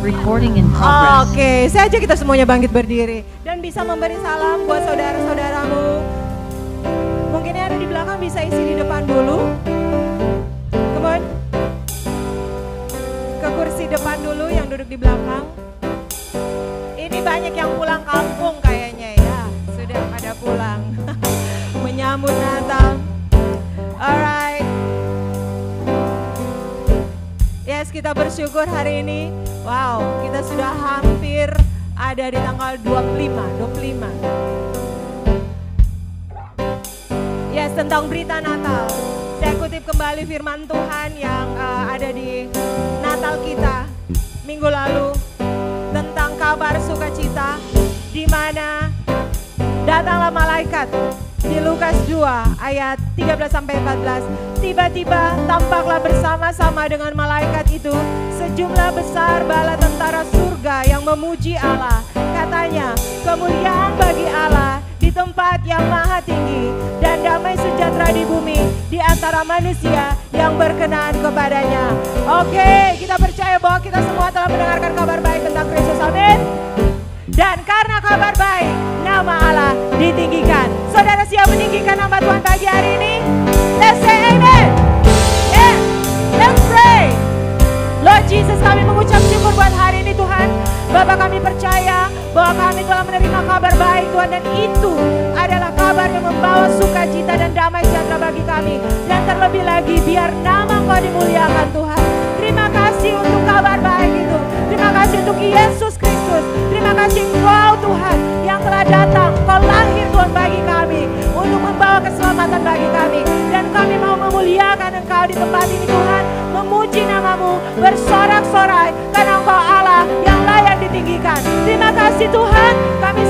Recording in progress. Oke, saya ajak kita semuanya bangkit berdiri dan bisa memberi salam buat saudara-saudaramu. Mungkin yang ada di belakang bisa isi di depan dulu. Come on. Ke kursi depan dulu yang duduk di belakang. Ini banyak yang pulang kampung kayaknya ya. Sudah pada pulang. Menyambut Natal. Alright. Yes, kita bersyukur hari ini. Wow, kita sudah hampir ada di tanggal 25. Yes, tentang berita Natal. Saya kutip kembali firman Tuhan yang ada di Natal kita minggu lalu tentang kabar sukacita, di mana datanglah malaikat di Lukas 2 ayat 13-14. Tiba-tiba tampaklah bersama-sama dengan malaikat itu sejumlah besar bala tentara surga yang memuji Allah. Katanya, kemuliaan bagi Allah di tempat yang maha tinggi dan damai sejahtera di bumi di antara manusia yang berkenan kepadanya. Oke, kita percaya bahwa kita semua telah mendengarkan kabar baik tentang Kristus. Amin. Dan karena kabar baik, nama Allah ditinggikan. Saudara siap meninggikan nama Tuhan pagi hari ini? Let's say amen. Yeah, let's pray. Lord Jesus, kami mengucap syukur buat hari ini Tuhan. Bapa, kami percaya bahwa kami telah menerima kabar baik Tuhan, dan itu adalah kabar yang membawa sukacita dan damai sejahtera bagi kami. Dan terlebih lagi biar nama Engkau dimuliakan Tuhan. Terima kasih untuk kabar baik itu. Terima kasih untuk Yesus Kristus. Terima kasih Engkau Tuhan yang telah datang. Engkau lahir Tuhan bagi kami untuk membawa keselamatan bagi kami. Dan kami mau memuliakan Engkau di tempat ini Tuhan. Memuji namamu, bersorak-sorai karena Engkau Allah yang layak ditinggikan. Terima kasih Tuhan. Kami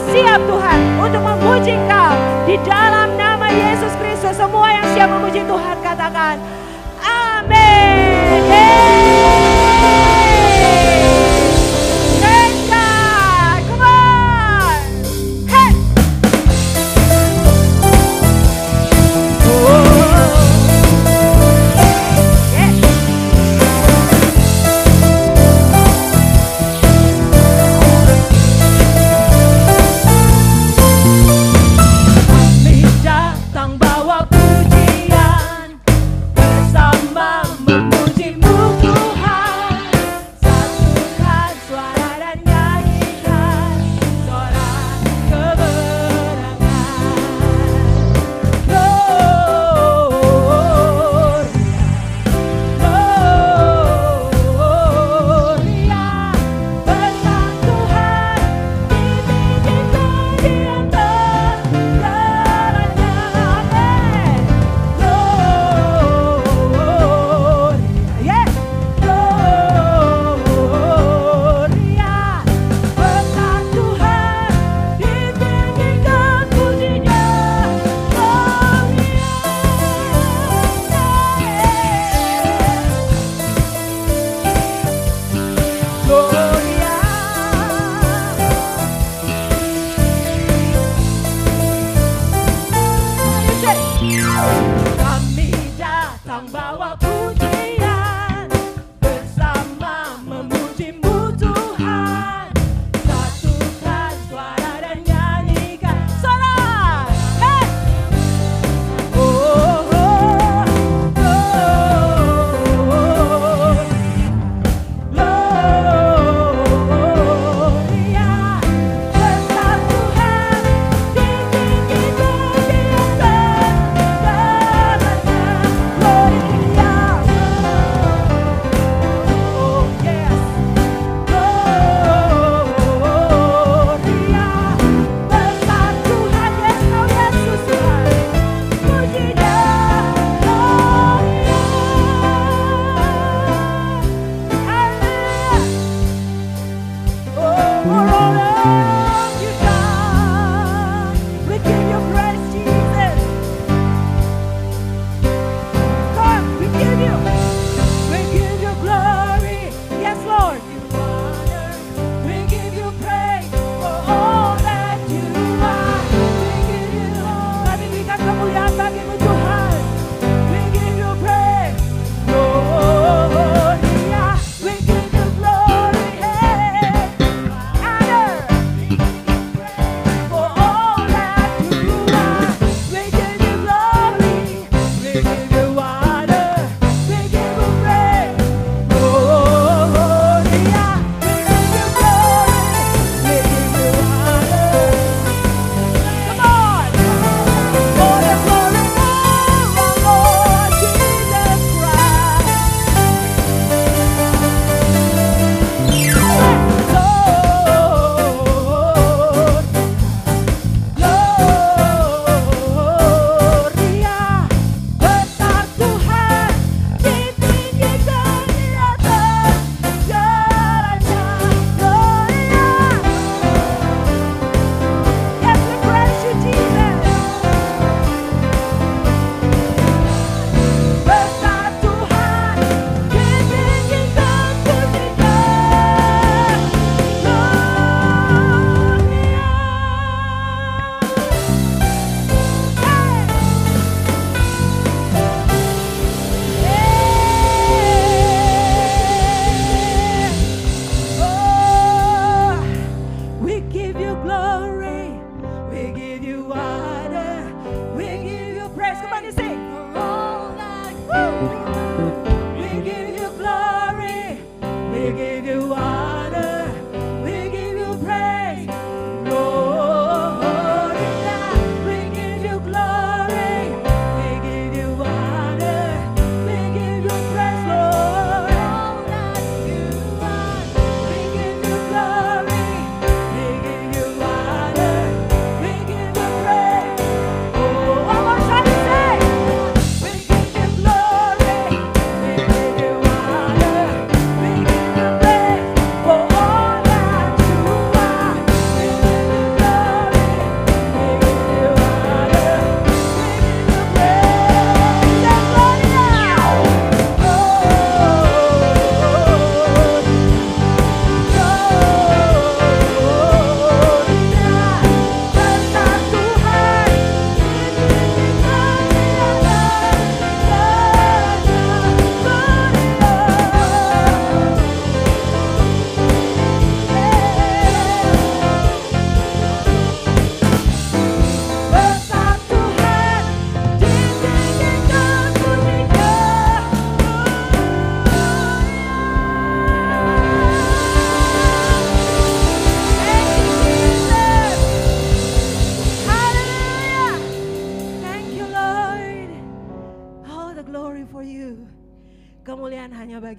siap Tuhan untuk memuji Engkau di dalam nama Yesus Kristus. Semua yang siap memuji Tuhan katakan amin.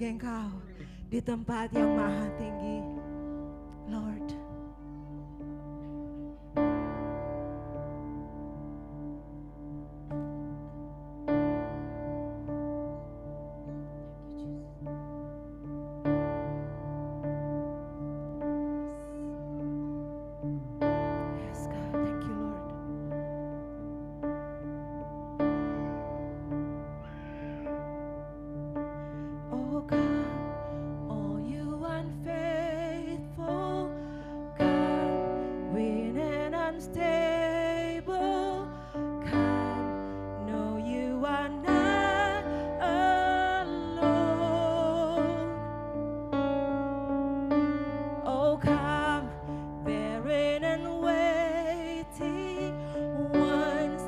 bagi Engkau di tempat yang maha tinggi, Lord. Yes, God, thank you, Lord. Oh God, all you unfaithful, come, weak and unstable, come, know you are not alone. Oh come, barren and waiting, ones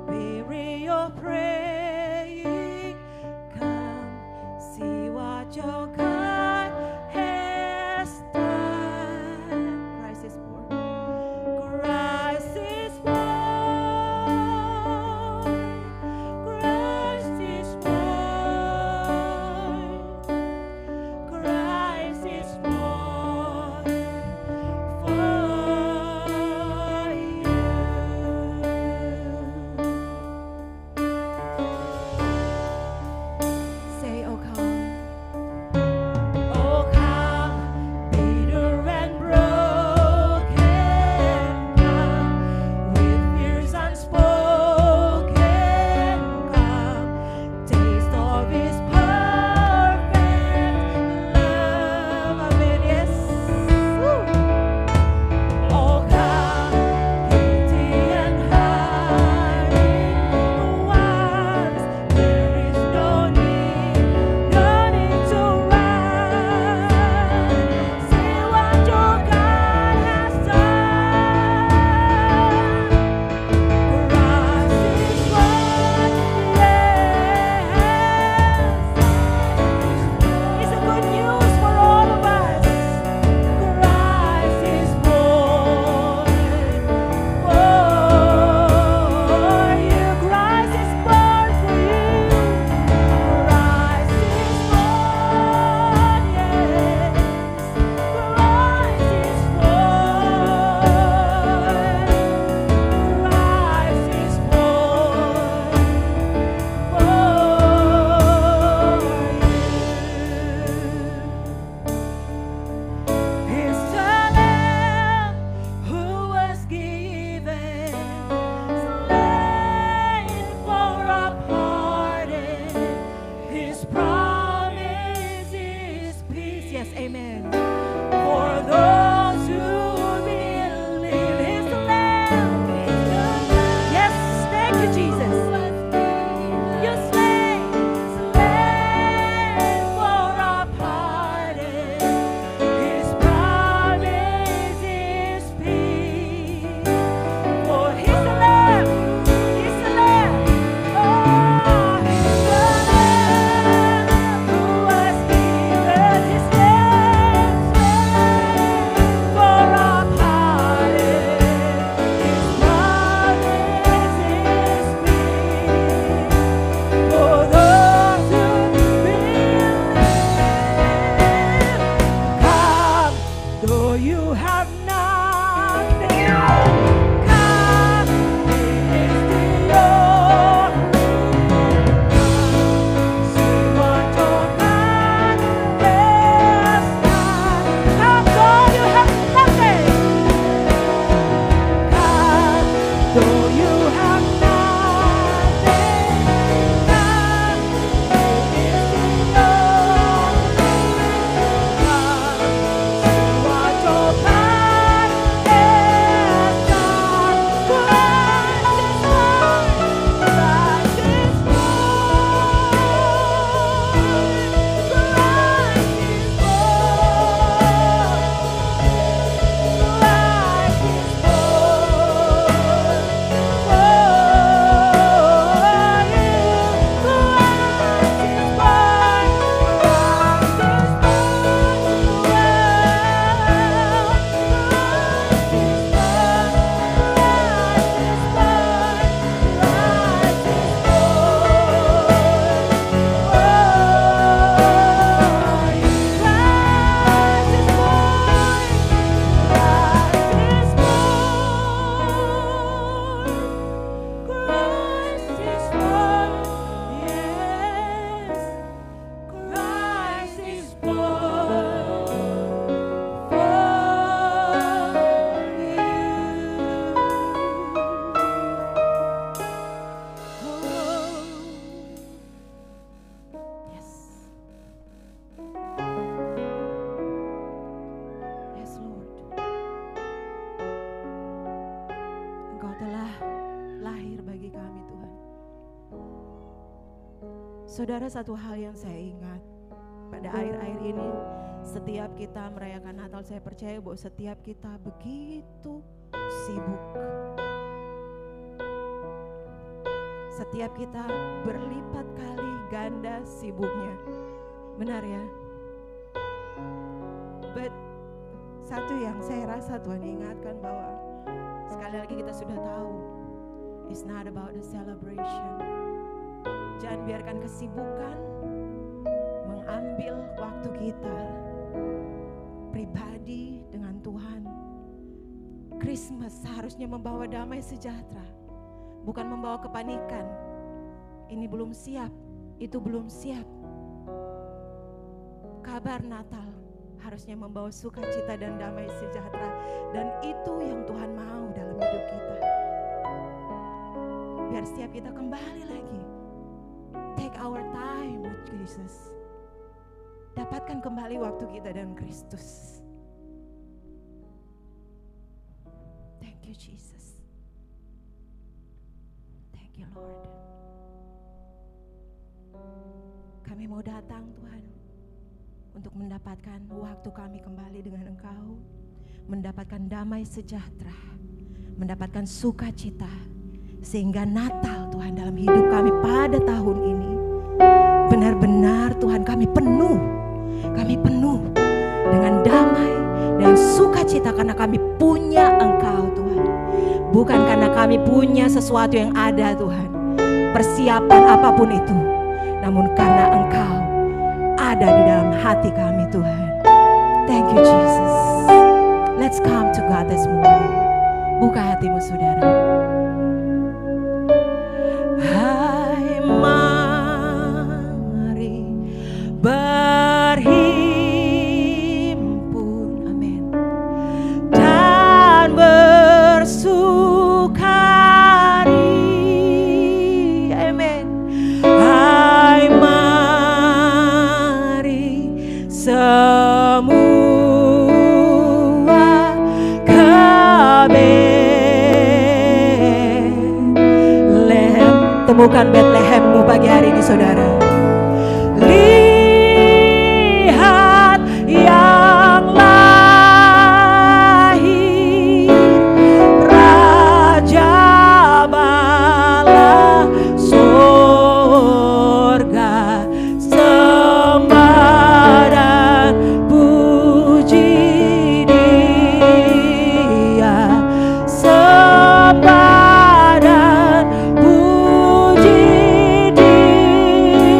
weary or praying, come, see what your God has done. Christ is born. Christ is born. Christ is born. Christ is born. Saudara, satu hal yang saya ingat pada akhir-akhir ini, setiap kita merayakan Natal, saya percaya bahwa setiap kita begitu sibuk. Setiap kita berlipat kali ganda sibuknya. Benar ya? But satu yang saya rasa Tuhan ingatkan bahwa sekali lagi kita sudah tahu, it's not about the celebration. Jangan biarkan kesibukan mengambil waktu kita pribadi dengan Tuhan. Christmas seharusnya membawa damai sejahtera, bukan membawa kepanikan. Ini belum siap, itu belum siap. Kabar Natal harusnya membawa sukacita dan damai sejahtera, dan itu yang Tuhan mau dalam hidup kita. Biar setiap kita kembali lagi, take our time with Jesus. Dapatkan kembali waktu kita dengan Kristus. Thank you Jesus. Thank you Lord. Kami mau datang Tuhan untuk mendapatkan waktu kami kembali dengan Engkau, mendapatkan damai sejahtera, mendapatkan sukacita, sehingga Natal Tuhan dalam hidup kami pada tahun ini benar-benar Tuhan kami penuh dengan damai dan sukacita karena kami punya Engkau Tuhan, bukan karena kami punya sesuatu yang ada Tuhan, persiapan apapun itu, namun karena Engkau ada di dalam hati kami Tuhan. Thank you Jesus. Let's come to God this morning. Buka hatimu saudara. Hai mari berhimpun, amin, dan bersukari, amin. Hai mari semua temukan Betlehemmu pagi hari ini saudara. Lihat yang lahir, Raja bala sorga, sembah dan puji Dia, sembah dan puji Dia.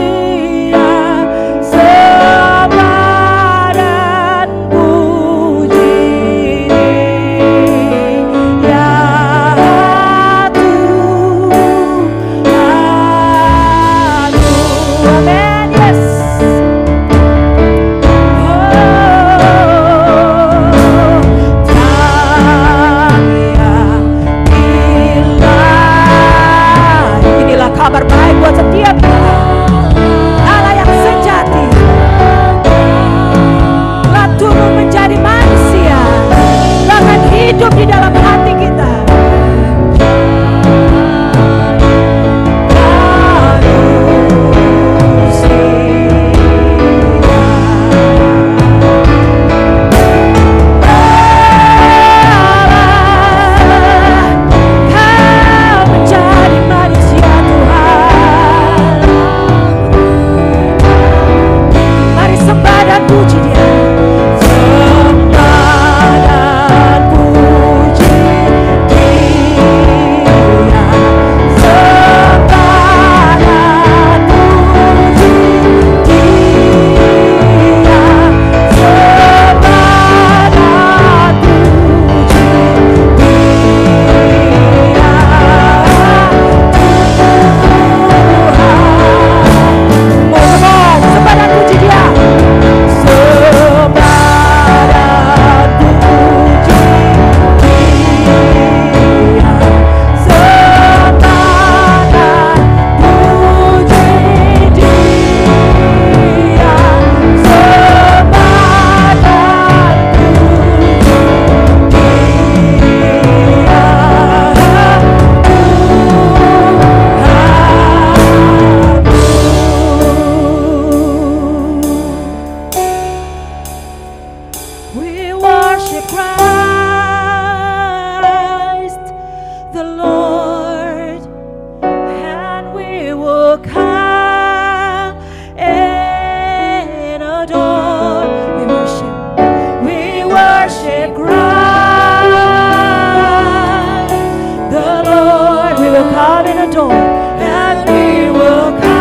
We worship Christ, the Lord, and we will come and adore. We worship Christ, the Lord. We will come and adore, and we will come.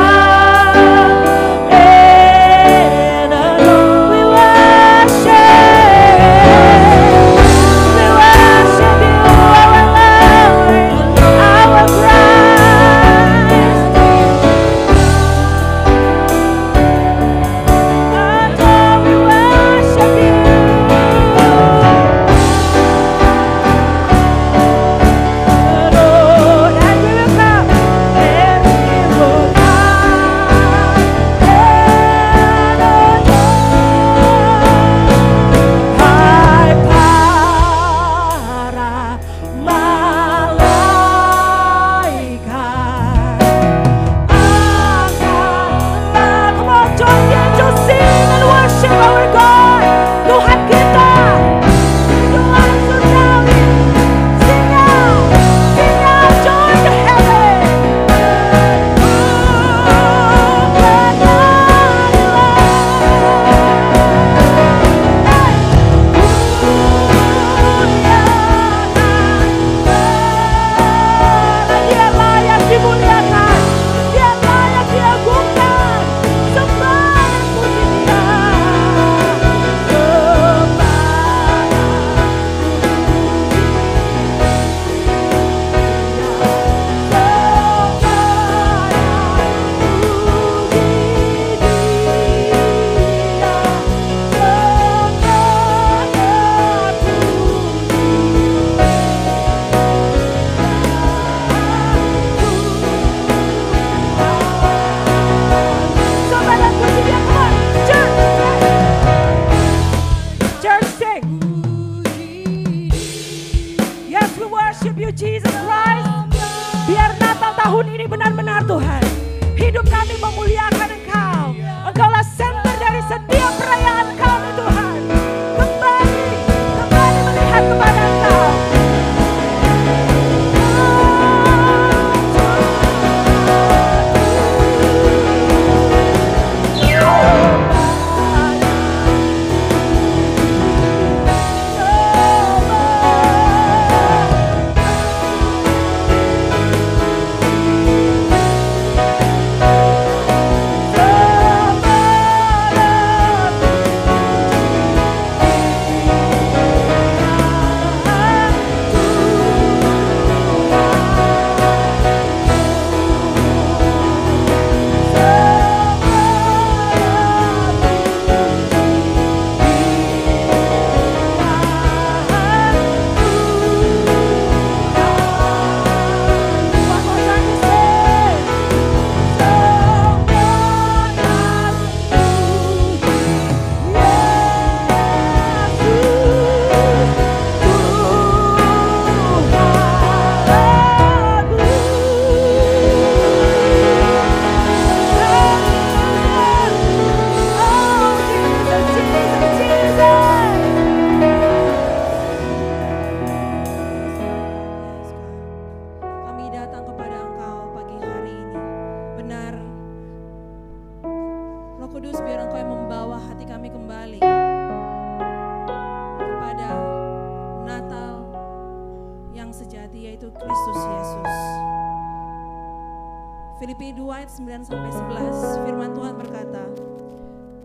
Filipi 2 ayat 9-11 firman Tuhan berkata,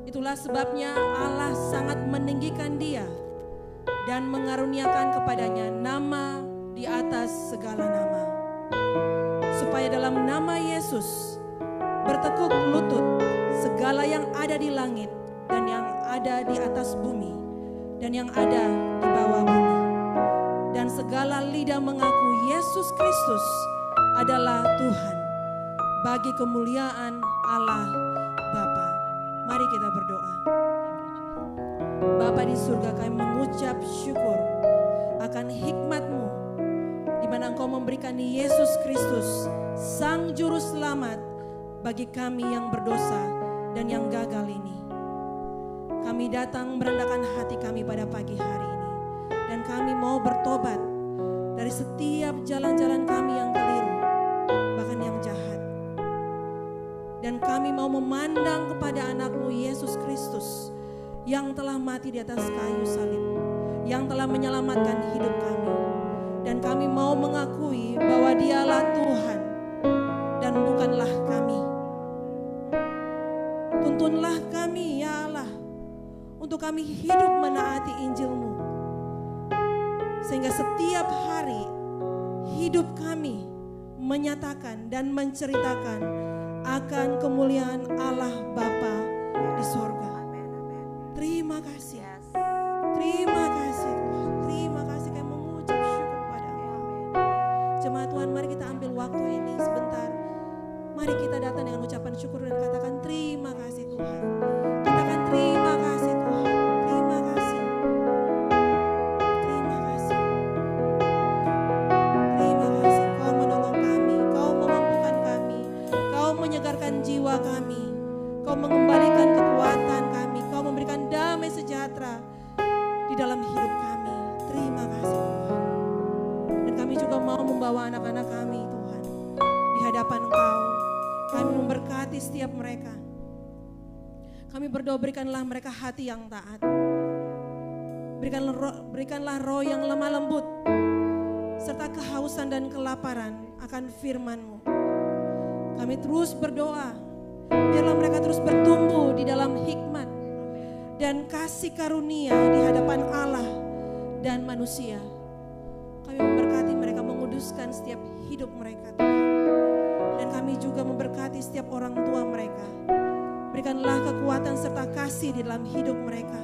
itulah sebabnya Allah sangat meninggikan dia dan mengaruniakan kepadanya nama di atas segala nama, supaya dalam nama Yesus bertekuk lutut segala yang ada di langit dan yang ada di atas bumi dan yang ada di bawah bumi, dan segala lidah mengaku Yesus Kristus adalah Tuhan, bagi kemuliaan Allah Bapa. Mari kita berdoa. Bapa di surga, kami mengucap syukur akan hikmat-Mu, di mana Engkau memberikan Yesus Kristus, Sang Juru Selamat bagi kami yang berdosa dan yang gagal ini. Kami datang merendahkan hati kami pada pagi hari ini. Dan kami mau bertobat dari setiap jalan-jalan kami yang keliru, bahkan yang jahat. Dan kami mau memandang kepada anak-Mu Yesus Kristus yang telah mati di atas kayu salib, yang telah menyelamatkan hidup kami. Dan kami mau mengakui bahwa Dialah Tuhan dan bukanlah kami. Tuntunlah kami ya Allah, untuk kami hidup menaati Injil-Mu. Sehingga setiap hari hidup kami menyatakan dan menceritakan akan kemuliaan Allah Bapa di sorga. Terima kasih. Terima kasih Tuhan. Terima kasih, kami mengucap syukur kepada Engkau. Jemaat Tuhan, mari kita ambil waktu ini sebentar. Mari kita datang dengan ucapan syukur dan katakan terima kasih Tuhan. Katakan terima kasih Tuhan. Terima kasih. Terima kasih. Terima kasih. Kau menolong kami. Kau memampukan kami. Kau menyegarkan jiwa kami. Kau mengembalikan kekuatan kami. Kau memberikan damai sejahtera di dalam hidup kami. Terima kasih Tuhan. Dan kami juga mau membawa anak-anak kami Tuhan di hadapan Engkau. Kami memberkati setiap mereka. Kami berdoa, berikanlah mereka hati yang taat. Berikanlah roh yang lemah lembut, serta kehausan dan kelaparan akan firman-Mu. Kami terus berdoa, biarlah mereka terus bertumbuh di dalam hikmat dan kasih karunia di hadapan Allah dan manusia. Kami memberkati mereka, menguduskan setiap hidup mereka Tuhan. Dan kami juga memberkati setiap orang tua mereka. Berikanlah kekuatan serta kasih di dalam hidup mereka.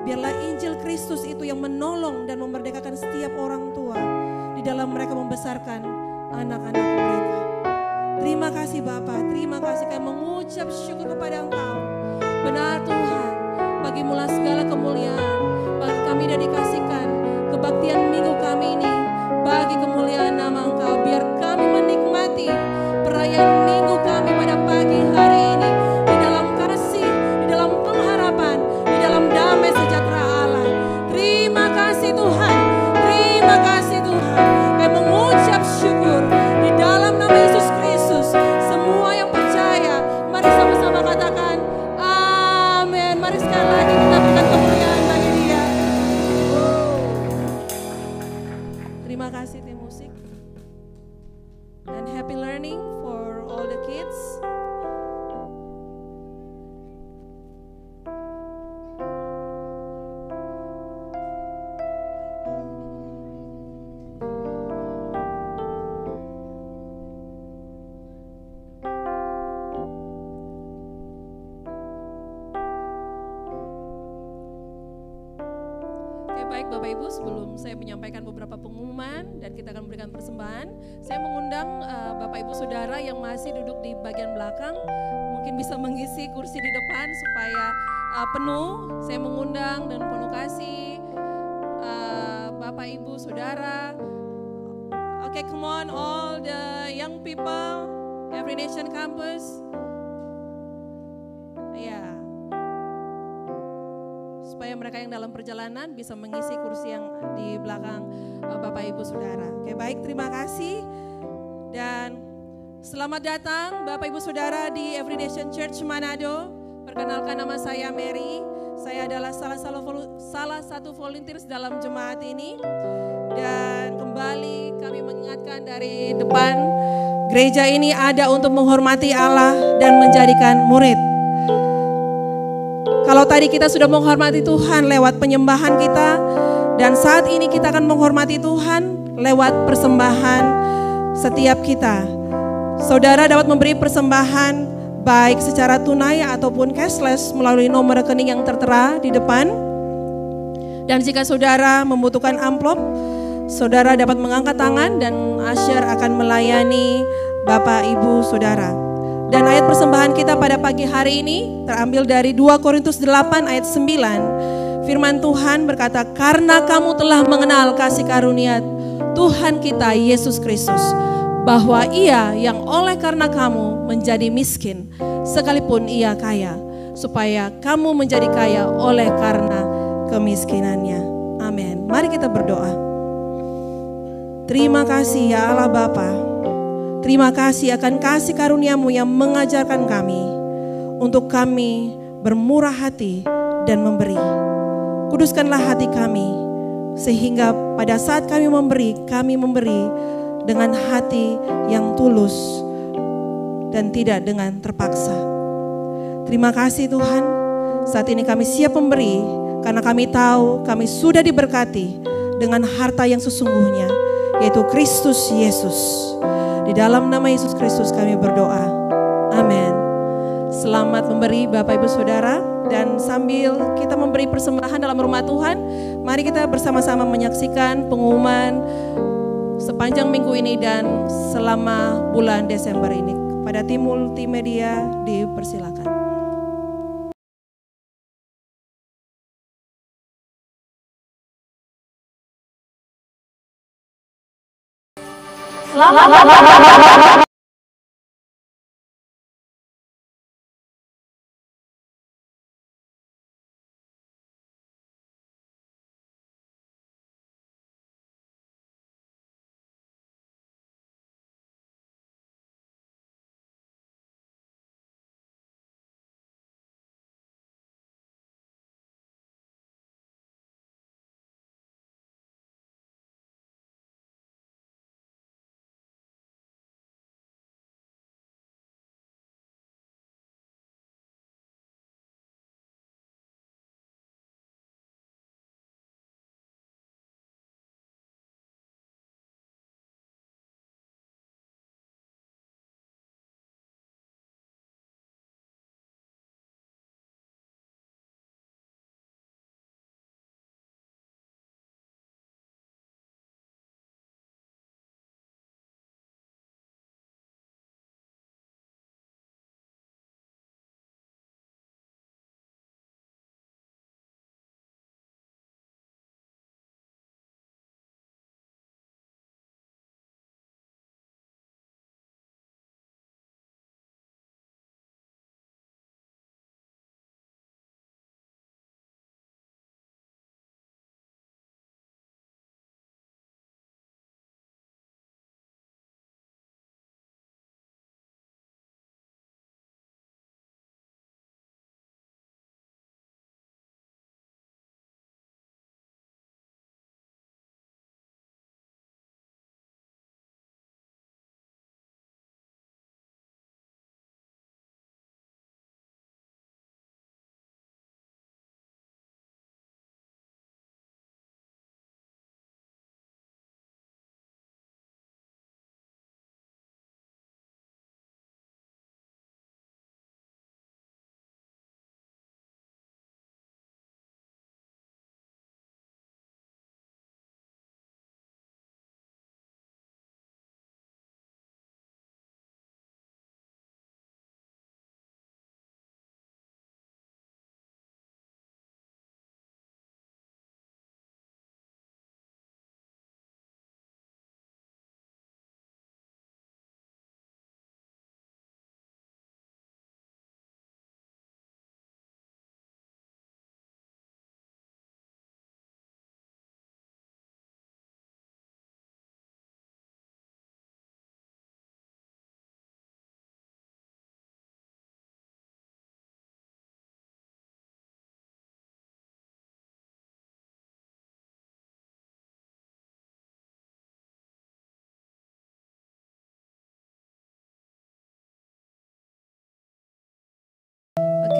Biarlah Injil Kristus itu yang menolong dan memerdekakan setiap orang tua di dalam mereka membesarkan anak-anak mereka. Terima kasih Bapa, terima kasih, kami mengucap syukur kepada Engkau. Benar Tuhan, bagimu-lah segala kemuliaan. Bagi kami dan dikasihkan kebaktian minggu kami ini bagi kemuliaan nama Engkau. Biar kami menikmati perayaan minggu kami pada pagi hari ini di dalam kasih, di dalam pengharapan, di dalam damai sejahtera Allah. Terima kasih Tuhan, terima kasih Tuhan. Kami mengucap syukur di dalam nama Yesus Kristus. Semua yang percaya, mari sama-sama katakan amin. Mari sekali lagi kita berikan kemuliaan bagi Dia. Terima kasih tim musik. And happy learning for all the kids. Baik Bapak Ibu, sebelum saya menyampaikan beberapa pengumuman dan kita akan memberikan persembahan, saya mengundang Bapak Ibu Saudara yang masih duduk di bagian belakang, mungkin bisa mengisi kursi di depan supaya penuh. Saya mengundang dan penuh kasih Bapak Ibu Saudara. Okay, come on all the young people, Every Nation Campus. Ya. Supaya mereka yang dalam perjalanan bisa mengisi kursi yang di belakang Bapak Ibu Saudara. Oke, baik, terima kasih. Dan selamat datang Bapak Ibu Saudara di Every Nation Church Manado. Perkenalkan, nama saya Mary. Saya adalah salah satu volunteers dalam jemaat ini. Dan kembali kami mengingatkan dari depan, gereja ini ada untuk menghormati Allah dan menjadikan murid. Kalau tadi kita sudah menghormati Tuhan lewat penyembahan kita, dan saat ini kita akan menghormati Tuhan lewat persembahan setiap kita. Saudara dapat memberi persembahan baik secara tunai ataupun cashless melalui nomor rekening yang tertera di depan. Dan jika saudara membutuhkan amplop, saudara dapat mengangkat tangan dan usher akan melayani Bapak Ibu Saudara. Dan ayat persembahan kita pada pagi hari ini terambil dari 2 Korintus 8 ayat 9. Firman Tuhan berkata, karena kamu telah mengenal kasih karunia Tuhan kita Yesus Kristus, bahwa Ia yang oleh karena kamu menjadi miskin, sekalipun Ia kaya, supaya kamu menjadi kaya oleh karena kemiskinannya. Amin. Mari kita berdoa. Terima kasih ya Allah Bapa. Terima kasih akan kasih karunia-Mu yang mengajarkan kami untuk kami bermurah hati dan memberi. Kuduskanlah hati kami sehingga pada saat kami memberi dengan hati yang tulus dan tidak dengan terpaksa. Terima kasih Tuhan, saat ini kami siap memberi karena kami tahu kami sudah diberkati dengan harta yang sesungguhnya, yaitu Kristus Yesus. Di dalam nama Yesus Kristus kami berdoa. Amin. Selamat memberi Bapak Ibu Saudara, dan sambil kita memberi persembahan dalam rumah Tuhan, mari kita bersama-sama menyaksikan pengumuman sepanjang minggu ini dan selama bulan Desember ini. Pada tim multimedia dipersilakan. Selamat.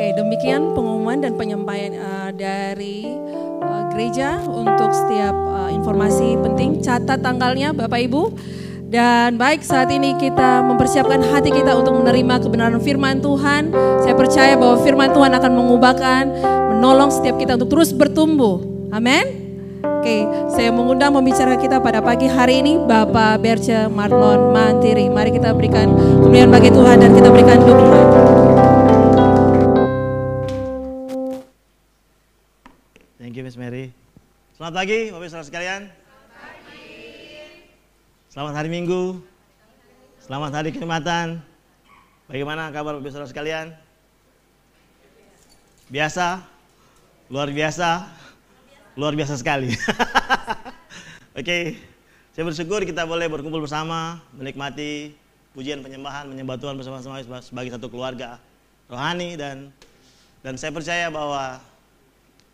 Oke, demikian pengumuman dan penyampaian dari gereja untuk setiap informasi penting. Catat tanggalnya Bapak Ibu. Dan baik, saat ini kita mempersiapkan hati kita untuk menerima kebenaran firman Tuhan. Saya percaya bahwa firman Tuhan akan mengubahkan, menolong setiap kita untuk terus bertumbuh. Amin. Oke, saya mengundang pembicara kita pada pagi hari ini, Bapak Berce Marlon Mantiri. Mari kita berikan kemuliaan bagi Tuhan dan kita berikan dukungan. Thank you Miss Mary. Selamat pagi Bapak Ibu Saudara sekalian. Selamat hari Minggu. Selamat hari kenikmatan. Bagaimana kabar Bapak Ibu Saudara sekalian? biasa, luar biasa sekali. Oke, saya bersyukur kita boleh berkumpul bersama, menikmati pujian penyembahan, menyembah Tuhan bersama-sama sebagai satu keluarga rohani, dan saya percaya bahwa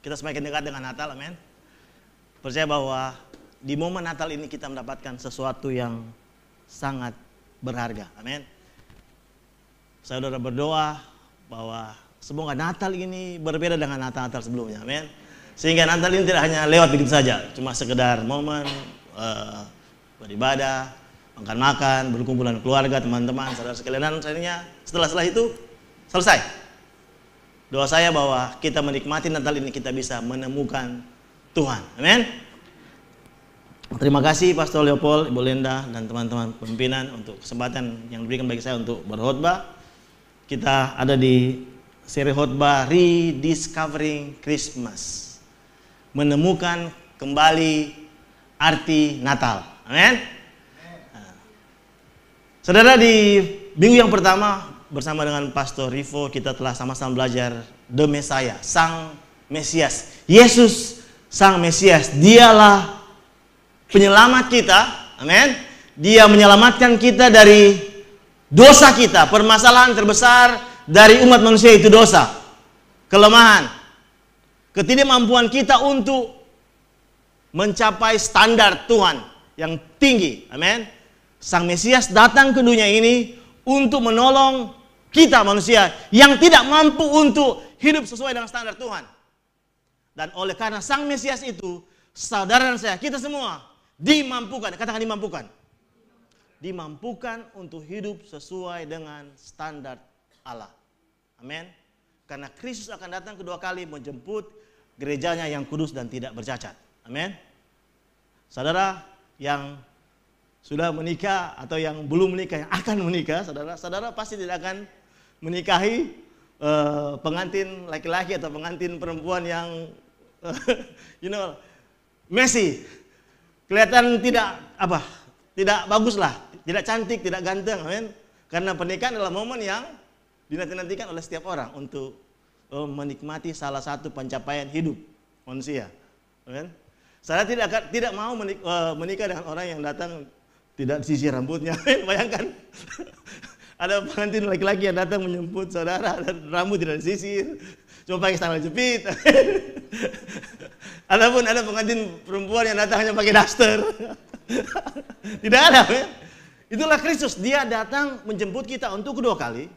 kita semakin dekat dengan Natal, amin. Percaya bahwa di momen Natal ini kita mendapatkan sesuatu yang sangat berharga, amin. Saudara berdoa bahwa semoga Natal ini berbeda dengan Natal-Natal sebelumnya, amin. Sehingga Natal ini tidak hanya lewat begitu saja, cuma sekedar momen beribadah, makan-makan, berkumpul dengan keluarga, teman-teman, saudara sekalian, dan selanjutnya setelah itu selesai. Doa saya bahwa kita menikmati Natal ini kita bisa menemukan Tuhan, amin. Terima kasih Pastor Leopold, Ibu Linda, dan teman-teman pimpinan untuk kesempatan yang diberikan bagi saya untuk berkhotbah. Kita ada di seri khotbah Rediscovering Christmas, menemukan kembali arti Natal, amin. Saudara, di minggu yang pertama bersama dengan Pastor Rivo kita telah sama-sama belajar The Messiah, Sang Mesias. Yesus Sang Mesias, dialah penyelamat kita, amin. Dia menyelamatkan kita dari dosa kita. Permasalahan terbesar dari umat manusia itu dosa, kelemahan, ketidakmampuan kita untuk mencapai standar Tuhan yang tinggi, amin. Sang Mesias datang ke dunia ini untuk menolong kita manusia yang tidak mampu untuk hidup sesuai dengan standar Tuhan. Dan oleh karena Sang Mesias itu, saudara dan saya, kita semua dimampukan, katakan dimampukan. Dimampukan untuk hidup sesuai dengan standar Allah. Amin. Karena Kristus akan datang kedua kali menjemput gerejanya yang kudus dan tidak bercacat. Amin. Saudara yang sudah menikah atau yang belum menikah, yang akan menikah, saudara pasti tidak akan menikahi pengantin laki-laki atau pengantin perempuan yang messy, kelihatan tidak bagus lah, tidak cantik, tidak ganteng, amin. Karena pernikahan adalah momen yang dinanti-nantikan oleh setiap orang untuk menikmati salah satu pencapaian hidup manusia, amin. Saya tidak mau menikah dengan orang yang datang tidak sisir rambutnya. Bayangkan ada pengantin laki-laki yang datang menjemput saudara dan rambut tidak disisir, cuma pakai sandal jepit. Ataupun ada pengantin perempuan yang datang hanya pakai daster. Tidak ada, men. Itulah Kristus. Dia datang menjemput kita untuk kedua kali.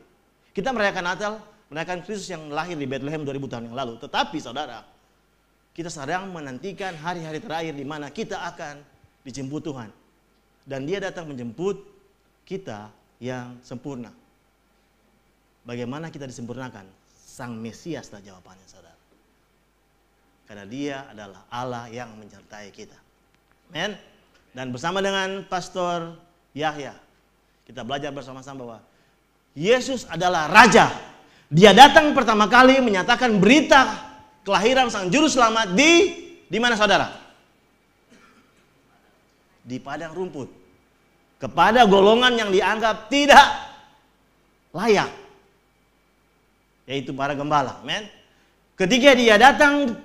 Kita merayakan Natal, merayakan Kristus yang lahir di Bethlehem 2000 tahun yang lalu. Tetapi saudara, kita sedang menantikan hari-hari terakhir di mana kita akan dijemput Tuhan. Dan dia datang menjemput kita yang sempurna. Bagaimana kita disempurnakan? Sang Mesias lah jawabannya, saudara. Karena dia adalah Allah yang menyertai kita. Amen. Dan bersama dengan Pastor Yahya, kita belajar bersama-sama bahwa Yesus adalah Raja. Dia datang pertama kali menyatakan berita kelahiran Sang Juru Selamat di mana, saudara? Di padang rumput. Kepada golongan yang dianggap tidak layak, yaitu para gembala. Amen. Ketika dia datang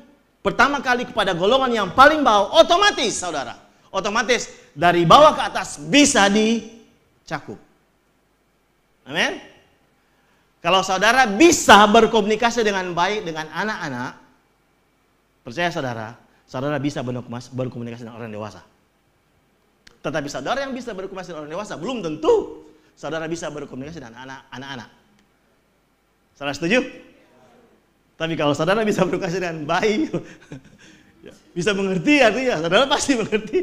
pertama kali kepada golongan yang paling bawah, otomatis saudara, otomatis dari bawah ke atas bisa dicakup. Amin. Kalau saudara bisa berkomunikasi dengan baik dengan anak-anak, percaya saudara, saudara bisa berkomunikasi dengan orang dewasa. Tetapi saudara yang bisa berkomunikasi dengan orang dewasa, belum tentu saudara bisa berkomunikasi dengan anak-anak. Saudara setuju? Tapi kalau saudara bisa berkomunikasi dengan bayi, bisa mengerti artinya, saudara pasti mengerti.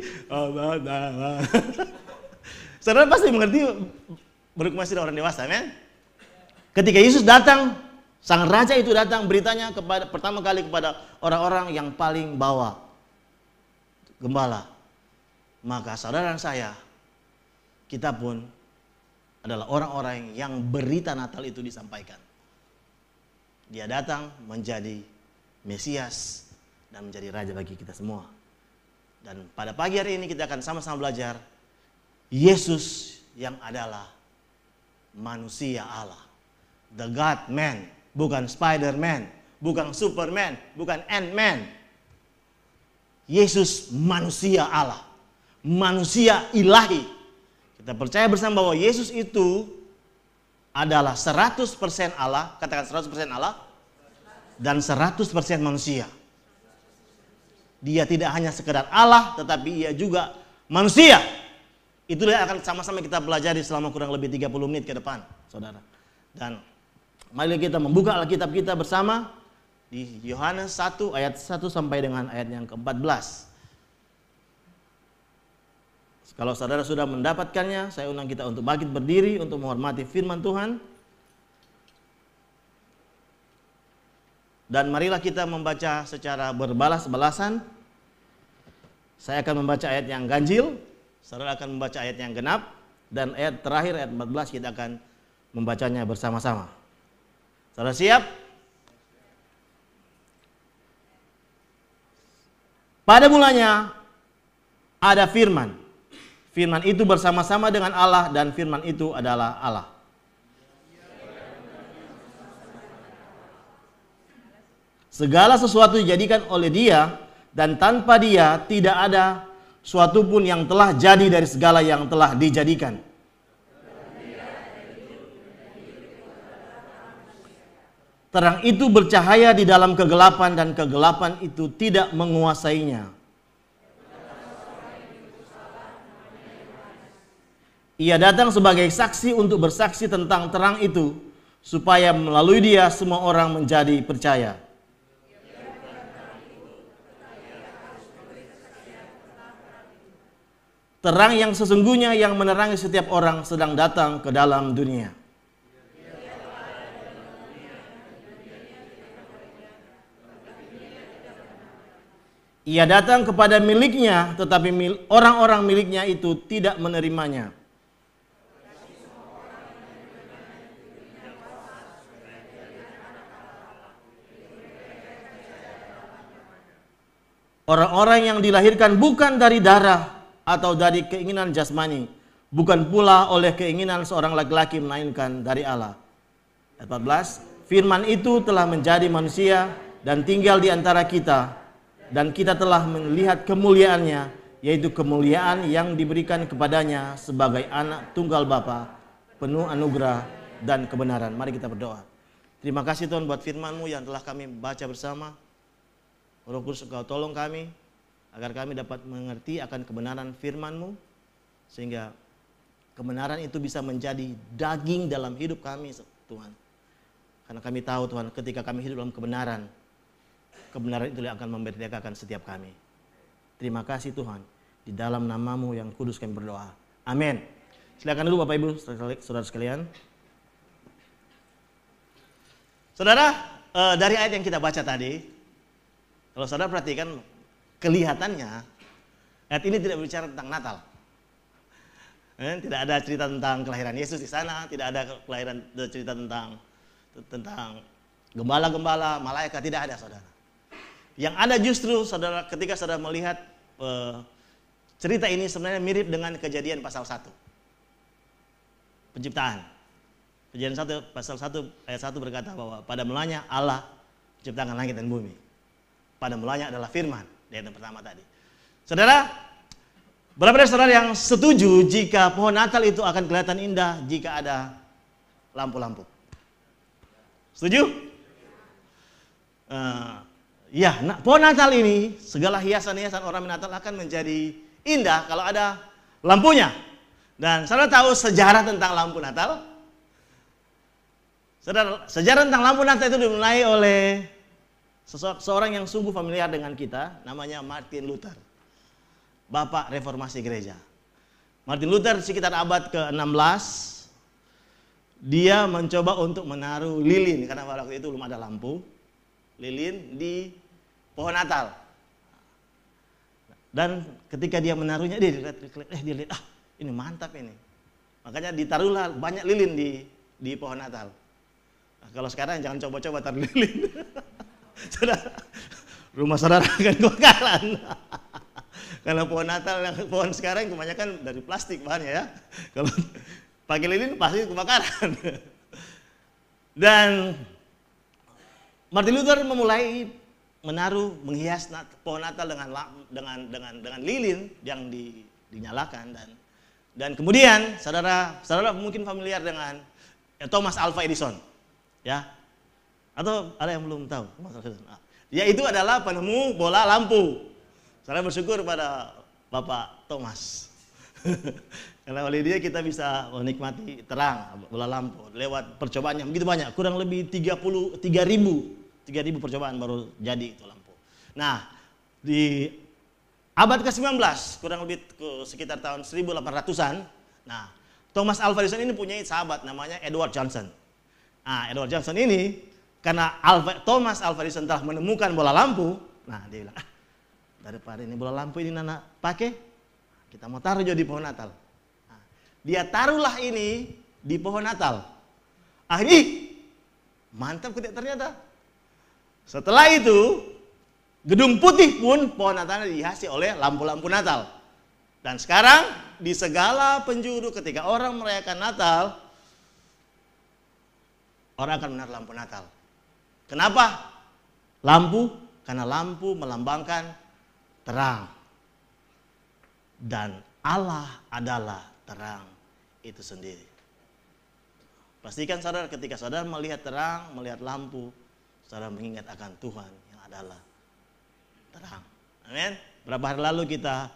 Saudara pasti mengerti berkomunikasi dengan orang dewasa, amen? Ketika Yesus datang, Sang Raja itu datang, beritanya pertama kali kepada orang-orang yang paling bawah, gembala. Maka saudara dan saya, kita pun adalah orang-orang yang berita Natal itu disampaikan. Dia datang menjadi Mesias dan menjadi Raja bagi kita semua. Dan pada pagi hari ini kita akan sama-sama belajar Yesus yang adalah manusia Allah. The God Man, bukan Spider-Man, bukan Superman, bukan Ant-Man. Yesus manusia Allah, manusia ilahi. Kita percaya bersama bahwa Yesus itu adalah 100% Allah, katakan 100% Allah, dan 100% manusia. Dia tidak hanya sekedar Allah, tetapi ia juga manusia. Itulah yang akan sama-sama kita pelajari selama kurang lebih 30 menit ke depan, saudara. Dan mari kita membuka Alkitab kita bersama di Yohanes 1 ayat 1 sampai dengan ayat yang ke-14. Kalau saudara sudah mendapatkannya, saya undang kita untuk bangkit berdiri untuk menghormati firman Tuhan. Dan marilah kita membaca secara berbalas-balasan. Saya akan membaca ayat yang ganjil, saudara akan membaca ayat yang genap, dan ayat terakhir ayat 14 kita akan membacanya bersama-sama. Saudara siap? Pada mulanya ada firman. Firman itu bersama-sama dengan Allah dan firman itu adalah Allah. Segala sesuatu dijadikan oleh Dia dan tanpa Dia tidak ada suatu pun yang telah jadi dari segala yang telah dijadikan. Terang itu bercahaya di dalam kegelapan dan kegelapan itu tidak menguasainya. Ia datang sebagai saksi untuk bersaksi tentang terang itu, supaya melalui Dia semua orang menjadi percaya. Terang yang sesungguhnya yang menerangi setiap orang sedang datang ke dalam dunia. Ia datang kepada miliknya, tetapi orang-orang miliknya itu tidak menerimanya. Orang-orang yang dilahirkan bukan dari darah atau dari keinginan jasmani, bukan pula oleh keinginan seorang laki-laki, melainkan dari Allah. Ayat 14, firman itu telah menjadi manusia dan tinggal di antara kita, dan kita telah melihat kemuliaannya, yaitu kemuliaan yang diberikan kepadanya sebagai anak tunggal Bapa, penuh anugerah dan kebenaran. Mari kita berdoa. Terima kasih Tuhan buat firman-Mu yang telah kami baca bersama. Roh Kudus, Engkau tolong kami agar kami dapat mengerti akan kebenaran firman-Mu, sehingga kebenaran itu bisa menjadi daging dalam hidup kami Tuhan. Karena kami tahu Tuhan, ketika kami hidup dalam kebenaran, kebenaran itu yang akan memerdekakan setiap kami. Terima kasih Tuhan, di dalam nama-Mu yang kudus kami berdoa. Amin. Silakan dulu Bapak Ibu, saudara sekalian. Saudara, dari ayat yang kita baca tadi, kalau saudara perhatikan, kelihatannya ayat ini tidak berbicara tentang Natal. Tidak ada cerita tentang kelahiran Yesus di sana, tidak ada cerita tentang gembala-gembala, malaikat, tidak ada saudara. Yang ada justru saudara, ketika saudara melihat cerita ini sebenarnya mirip dengan Kejadian pasal 1. Penciptaan. Kejadian 1 pasal 1 ayat 1 berkata bahwa pada mulanya Allah menciptakan langit dan bumi. Pada mulanya adalah firman, di ayat yang pertama tadi. Saudara, berapa dari saudara yang setuju jika pohon Natal itu akan kelihatan indah jika ada lampu-lampu? Setuju? Pohon Natal ini, segala hiasan-hiasan ornamen Natal akan menjadi indah kalau ada lampunya. Dan saudara tahu sejarah tentang lampu Natal? Saudara, sejarah tentang lampu Natal itu dimulai oleh seorang yang sungguh familiar dengan kita, namanya Martin Luther, Bapak Reformasi Gereja. Martin Luther sekitar abad ke-16, dia mencoba untuk menaruh lilin, karena pada waktu itu belum ada lampu, lilin di pohon Natal. Dan ketika dia menaruhnya, dia lihat, ini mantap ini. Makanya ditaruhlah banyak lilin di pohon Natal. Nah, kalau sekarang jangan coba-coba taruh lilin. Saudara, rumah saudara akan kebakaran. Karena pohon Natal, pohon sekarang kebanyakan dari plastik bahannya ya. Kalau pakai lilin pasti kebakaran. Dan Martin Luther memulai menghias pohon Natal dengan lilin yang dinyalakan, dan kemudian saudara mungkin familiar dengan Thomas Alva Edison, ya, atau ada yang belum tahu? Ya, itu adalah penemu bola lampu. Saya bersyukur pada Bapak Thomas. Karena oleh dia kita bisa menikmati terang bola lampu lewat percobaannya begitu banyak, kurang lebih 3.000 percobaan baru jadi itu lampu. Nah, di abad ke-19, kurang lebih sekitar tahun 1800-an, nah, Thomas Alva Edison ini punya sahabat namanya Edward Johnson. Nah, Edward Johnson ini karena Thomas Alva Edison telah menemukan bola lampu, nah dia bilang, daripada ini bola lampu ini Nana pakai, kita mau taruh jadi pohon Natal. Nah, dia taruhlah ini di pohon Natal. Akhirnya mantap ternyata. Setelah itu gedung putih pun pohon Natalnya dihiasi oleh lampu-lampu Natal. Dan sekarang di segala penjuru ketika orang merayakan Natal, orang akan menaruh lampu Natal. Kenapa? Lampu, karena lampu melambangkan terang. Dan Allah adalah terang itu sendiri. Pastikan saudara ketika saudara melihat terang, melihat lampu, saudara mengingat akan Tuhan yang adalah terang. Amin. Berapa hari lalu kita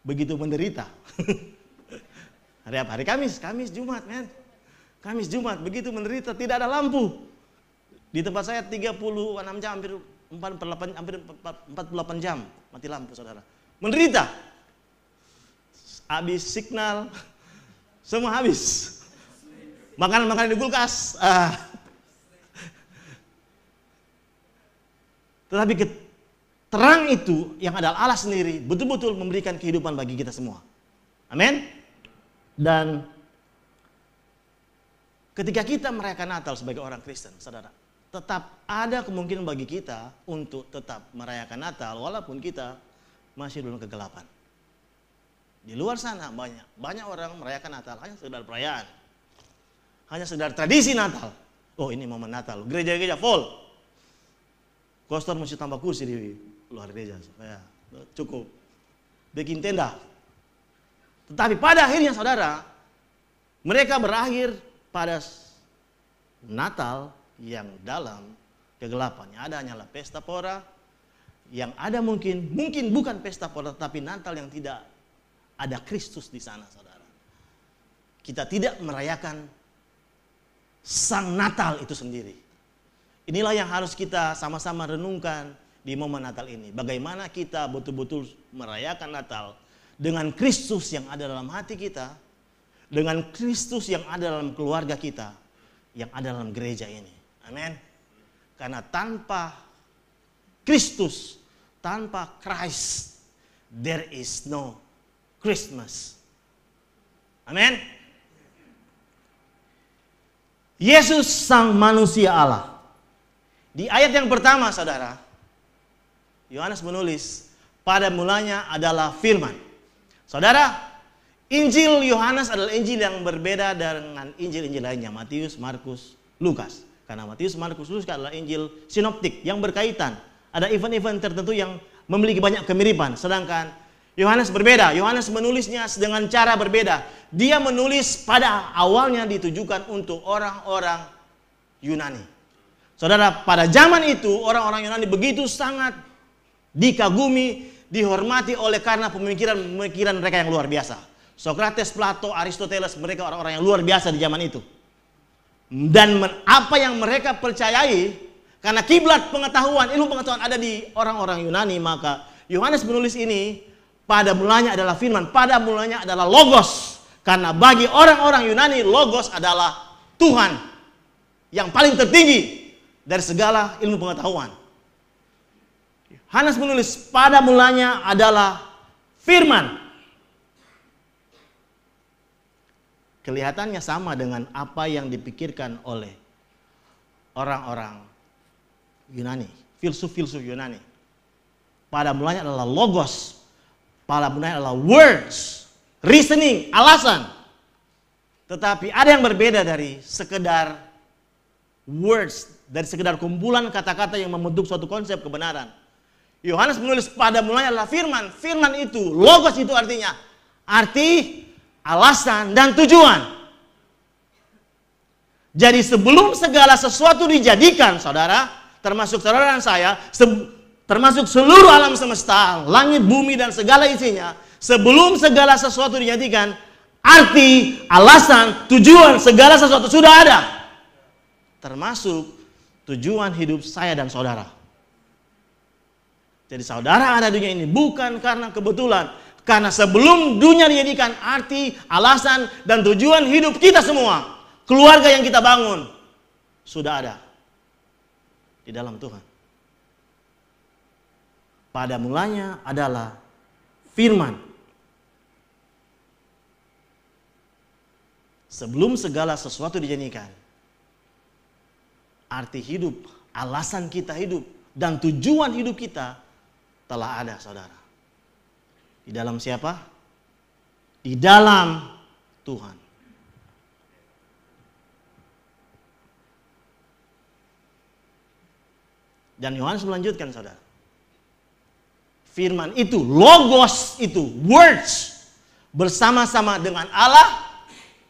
begitu menderita. Hari apa? Hari Kamis Jumat, men. Kamis Jumat begitu menderita, tidak ada lampu. Di tempat saya 36 jam, hampir 48 jam mati lampu, saudara. Menderita. Habis signal, semua habis. Makanan di kulkas. Tetapi terang itu yang adalah Allah sendiri betul-betul memberikan kehidupan bagi kita semua. Amin. Dan ketika kita merayakan Natal sebagai orang Kristen, saudara, tetap ada kemungkinan bagi kita untuk tetap merayakan Natal walaupun kita masih dalam kegelapan. Di luar sana banyak orang merayakan Natal hanya sekedar perayaan, hanya sekedar tradisi Natal. Oh, ini momen Natal, gereja-gereja full, pastor mesti tambah kursi di luar gereja supaya cukup bikin tenda. Tetapi pada akhirnya saudara, mereka berakhir pada Natal yang dalam kegelapan. Yang ada hanyalah pesta pora, yang ada mungkin bukan pesta pora, tapi Natal yang tidak ada Kristus di sana, saudara. Kita tidak merayakan Sang Natal itu sendiri. Inilah yang harus kita sama-sama renungkan di momen Natal ini. Bagaimana kita betul-betul merayakan Natal dengan Kristus yang ada dalam hati kita, dengan Kristus yang ada dalam keluarga kita, yang ada dalam gereja ini. Amin. Karena tanpa Kristus, tanpa Christ, there is no Christmas. Amin. Yesus sang manusia Allah. Di ayat yang pertama, saudara, Yohanes menulis, pada mulanya adalah firman. Saudara, Injil Yohanes adalah Injil yang berbeda dengan Injil-Injil lainnya, Matius, Markus, Lukas. Karena Matius, Markus, Lukas adalah Injil sinoptik yang berkaitan. Ada event-event tertentu yang memiliki banyak kemiripan. Sedangkan Yohanes berbeda. Yohanes menulisnya dengan cara berbeda. Dia menulis pada awalnya ditujukan untuk orang-orang Yunani. Saudara, pada zaman itu orang-orang Yunani begitu sangat dikagumi, dihormati oleh karena pemikiran mereka yang luar biasa. Sokrates, Plato, Aristoteles, mereka orang-orang yang luar biasa di zaman itu. Dan apa yang mereka percayai, karena kiblat pengetahuan, ilmu pengetahuan ada di orang-orang Yunani, maka Yohanes menulis ini, pada mulanya adalah firman, pada mulanya adalah logos. Karena bagi orang-orang Yunani, logos adalah Tuhan yang paling tertinggi dari segala ilmu pengetahuan. Yohanes menulis, pada mulanya adalah firman. Kelihatannya sama dengan apa yang dipikirkan oleh orang-orang Yunani, filsuf-filsuf Yunani. Pada mulanya adalah logos, pada mulanya adalah words, reasoning, alasan. Tetapi ada yang berbeda dari sekedar words, dari sekedar kumpulan kata-kata yang membentuk suatu konsep kebenaran. Yohanes menulis pada mulanya adalah firman. Firman itu, logos itu artinya arti, alasan, dan tujuan. Jadi sebelum segala sesuatu dijadikan, saudara, termasuk saudara dan saya, termasuk seluruh alam semesta, langit, bumi, dan segala isinya, sebelum segala sesuatu dijadikan, arti, alasan, tujuan, segala sesuatu sudah ada. Termasuk tujuan hidup saya dan saudara. Jadi saudara ada di dunia ini bukan karena kebetulan. Karena sebelum dunia dijadikan, arti, alasan, dan tujuan hidup kita semua, keluarga yang kita bangun, sudah ada di dalam Tuhan. Pada mulanya adalah firman. Sebelum segala sesuatu dijadikan, arti hidup, alasan kita hidup, dan tujuan hidup kita telah ada, saudara. Di dalam siapa? Di dalam Tuhan. Dan Yohanes melanjutkan, saudara. Firman itu, logos itu, words, bersama-sama dengan Allah.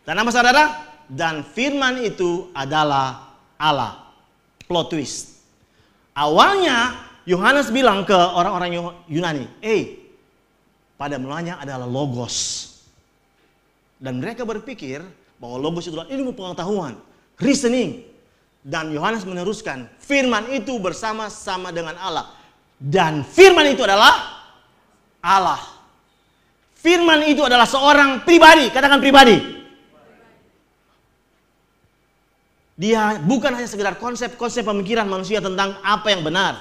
Dan apa, saudara? Dan firman itu adalah Allah. Plot twist. Awalnya Yohanes bilang ke orang-orang Yunani, pada mulanya adalah logos. Dan mereka berpikir bahwa logos itu adalah ilmu pengetahuan, reasoning. Dan Yohanes meneruskan, firman itu bersama-sama dengan Allah. Dan firman itu adalah Allah. Firman itu adalah seorang pribadi, katakan pribadi. Dia bukan hanya sekedar konsep-konsep pemikiran manusia tentang apa yang benar,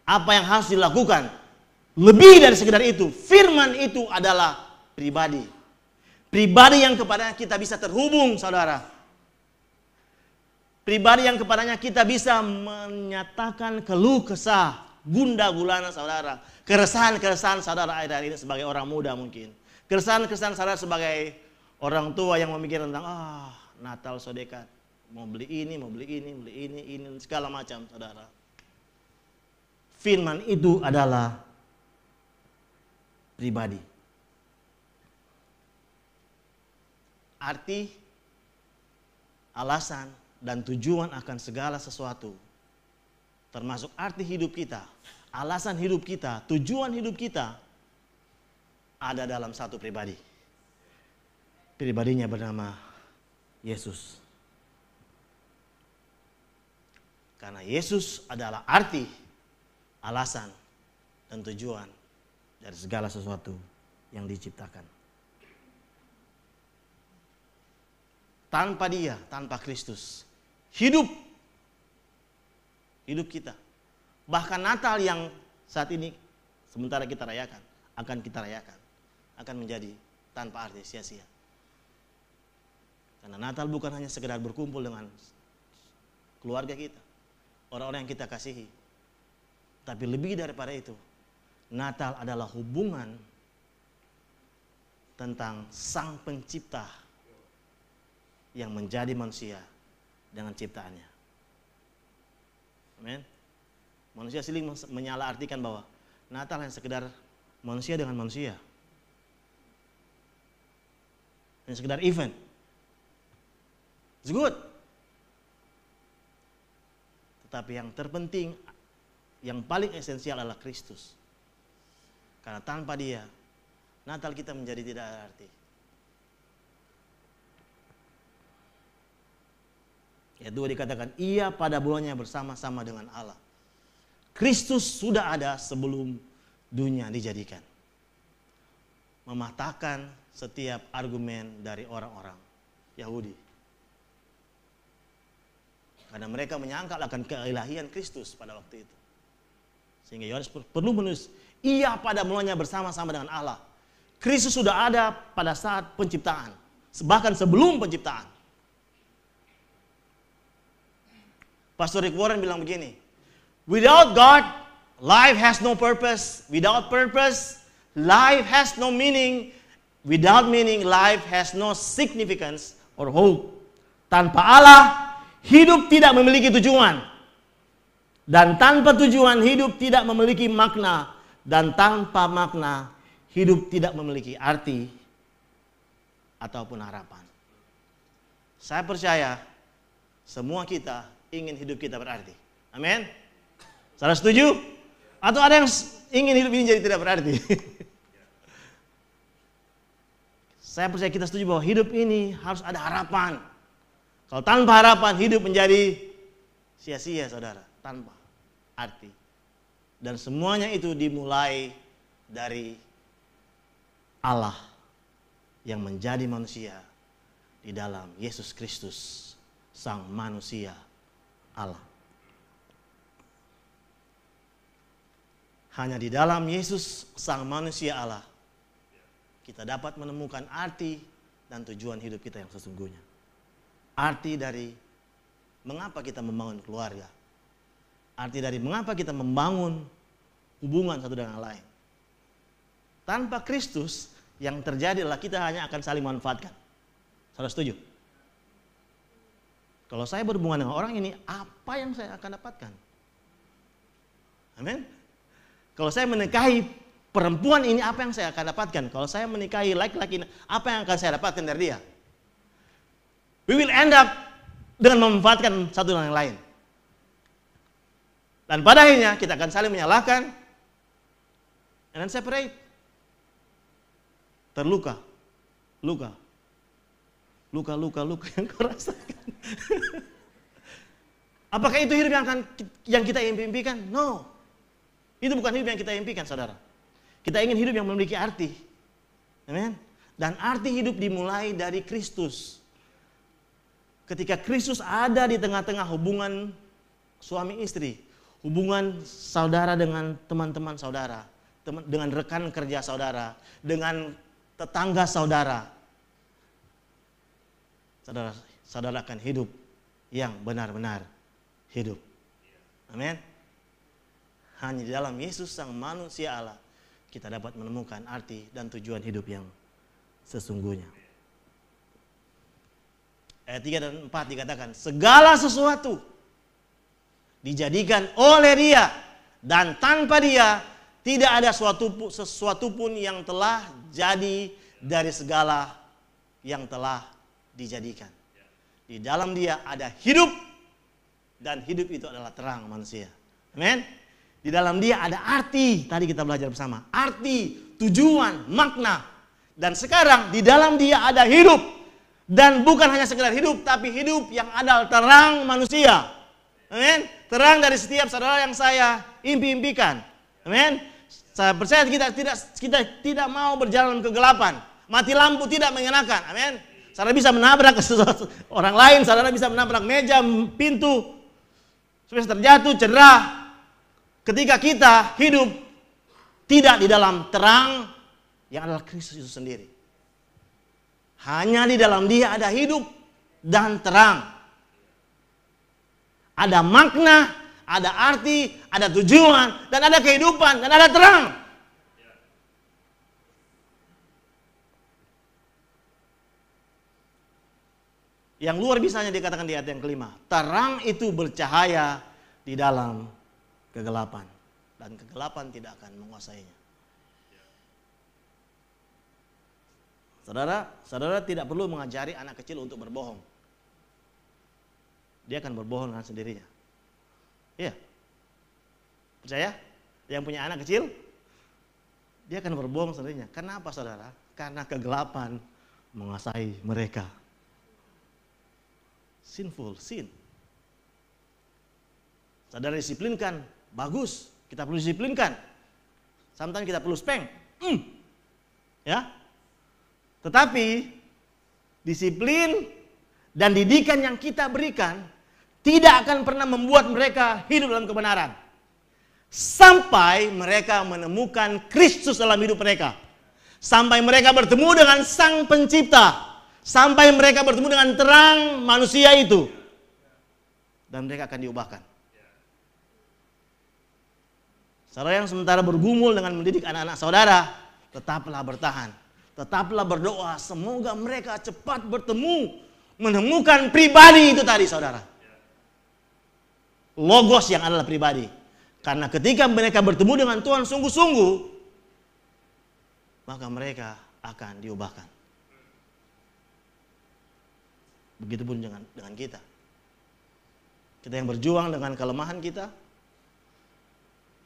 apa yang harus dilakukan. Lebih dari sekedar itu, firman itu adalah pribadi. Pribadi yang kepadanya kita bisa terhubung, saudara. Pribadi yang kepadanya kita bisa menyatakan keluh kesah, gundah gulana, saudara. Keresahan-keresahan saudara akhir-akhir ini sebagai orang muda mungkin. Keresahan-keresahan saudara sebagai orang tua yang memikirkan tentang, Natal so dekat. Mau beli ini, segala macam, saudara. Firman itu adalah pribadi. Arti, alasan, dan tujuan akan segala sesuatu, termasuk arti hidup kita, alasan hidup kita, tujuan hidup kita, ada dalam satu pribadi. Pribadinya bernama Yesus. Karena Yesus adalah arti, alasan, dan tujuan dari segala sesuatu yang diciptakan. Tanpa Dia, tanpa Kristus, hidup kita. Bahkan Natal yang saat ini sementara kita rayakan, akan menjadi tanpa arti, sia-sia. Karena Natal bukan hanya sekedar berkumpul dengan keluarga kita, orang-orang yang kita kasihi. Tapi lebih daripada itu, Natal adalah hubungan tentang Sang Pencipta yang menjadi manusia dengan ciptaannya. Amin. Manusia sering menyalahartikan bahwa Natal hanya sekedar manusia dengan manusia. Hanya sekedar event. It's good. Tetapi yang terpenting, yang paling esensial adalah Kristus. Karena tanpa Dia, Natal kita menjadi tidak ada arti. Ayat 2 dikatakan, ia pada mulanya bersama-sama dengan Allah. Kristus sudah ada sebelum dunia dijadikan. Mematahkan setiap argumen dari orang-orang Yahudi. Karena mereka menyangkal akan keilahian Kristus pada waktu itu. Sehingga Yohanes perlu menulis, ia pada mulanya bersama-sama dengan Allah. Kristus sudah ada pada saat penciptaan. Bahkan sebelum penciptaan. Pastor Rick Warren bilang begini, without God, life has no purpose. Without purpose, life has no meaning. Without meaning, life has no significance or hope. Tanpa Allah, hidup tidak memiliki tujuan. Dan tanpa tujuan hidup tidak memiliki makna. Dan tanpa makna hidup tidak memiliki arti ataupun harapan. Saya percaya semua kita ingin hidup kita berarti. Amin. Saudara setuju? Atau ada yang ingin hidup ini jadi tidak berarti? Saya percaya kita setuju bahwa hidup ini harus ada harapan. Kalau tanpa harapan hidup menjadi sia-sia, saudara. Tanpa arti. Dan semuanya itu dimulai dari Allah yang menjadi manusia di dalam Yesus Kristus, Sang Manusia Allah. Hanya di dalam Yesus, Sang Manusia Allah, kita dapat menemukan arti dan tujuan hidup kita yang sesungguhnya. Arti dari mengapa kita membangun keluarga. Arti dari mengapa kita membangun hubungan satu dengan lain. Tanpa Kristus, yang terjadi adalah kita hanya akan saling manfaatkan. Saudara setuju? Kalau saya berhubungan dengan orang ini, apa yang saya akan dapatkan? Amin. Kalau saya menikahi perempuan ini, apa yang saya akan dapatkan? Kalau saya menikahi laki-laki ini, apa yang akan saya dapatkan dari dia? We will end up dengan memanfaatkan satu dengan yang lain. Dan pada akhirnya kita akan saling menyalahkan and then separate. Terluka, luka yang kau rasakan. Apakah itu hidup yang kita impikan? No. Itu bukan hidup yang kita impikan, saudara. Kita ingin hidup yang memiliki arti. Amin. Dan arti hidup dimulai dari Kristus. Ketika Kristus ada di tengah-tengah hubungan suami istri, hubungan saudara dengan teman-teman saudara, dengan rekan kerja saudara, dengan tetangga saudara. Saudara akan hidup yang benar-benar hidup. Amin. Hanya di dalam Yesus Sang Manusia Allah kita dapat menemukan arti dan tujuan hidup yang sesungguhnya. Ayat 3 dan 4 dikatakan, segala sesuatu dijadikan oleh Dia, dan tanpa Dia tidak ada sesuatu pun yang telah jadi dari segala yang telah dijadikan. Di dalam Dia ada hidup, dan hidup itu adalah terang manusia. Amin. Di dalam Dia ada arti, tadi kita belajar bersama, arti, tujuan, makna. Dan sekarang di dalam Dia ada hidup, dan bukan hanya sekedar hidup, tapi hidup yang adalah terang manusia. Amin. Terang dari setiap saudara yang saya impi-impikan. Amin. Saya percaya kita tidak mau berjalan kegelapan. Mati lampu tidak mengenakan. Amin. Saudara bisa menabrak orang lain, saudara bisa menabrak meja, pintu, supaya terjatuh, cedera. Ketika kita hidup tidak di dalam terang yang adalah Kristus itu sendiri. Hanya di dalam Dia ada hidup dan terang. Ada makna, ada arti, ada tujuan, dan ada kehidupan, dan ada terang. Yang luar biasanya dikatakan di ayat yang kelima, terang itu bercahaya di dalam kegelapan, dan kegelapan tidak akan menguasainya. Saudara tidak perlu mengajari anak kecil untuk berbohong. Dia akan berbohong dengan sendirinya. Iya. Percaya? Yang punya anak kecil, dia akan berbohong sendirinya. Kenapa, saudara? Karena kegelapan menguasai mereka. Sin. Saudara disiplinkan, bagus. Kita perlu disiplinkan. Sometimes kita perlu spank. Ya. Tetapi disiplin dan didikan yang kita berikan tidak akan pernah membuat mereka hidup dalam kebenaran. Sampai mereka menemukan Kristus dalam hidup mereka. Sampai mereka bertemu dengan Sang Pencipta. Sampai mereka bertemu dengan terang manusia itu. Dan mereka akan diubahkan. Saudara yang sementara bergumul dengan mendidik anak-anak saudara, tetaplah bertahan. Tetaplah berdoa, semoga mereka cepat bertemu, menemukan pribadi itu tadi, saudara. Logos yang adalah pribadi. Karena ketika mereka bertemu dengan Tuhan sungguh-sungguh, maka mereka akan diubahkan. Begitupun dengan kita. Kita yang berjuang dengan kelemahan kita,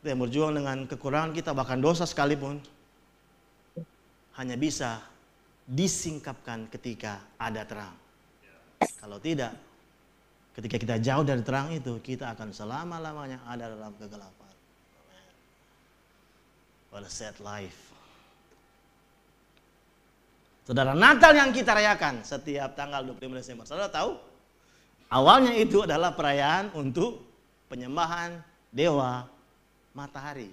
kita yang berjuang dengan kekurangan kita, bahkan dosa sekalipun, hanya bisa disingkapkan ketika ada terang. Kalau tidak, ketika kita jauh dari terang itu, kita akan selama-lamanya ada dalam kegelapan. What a sad life. Saudara, Natal yang kita rayakan setiap tanggal 25 Desember, saudara tahu? Awalnya itu adalah perayaan untuk penyembahan dewa matahari.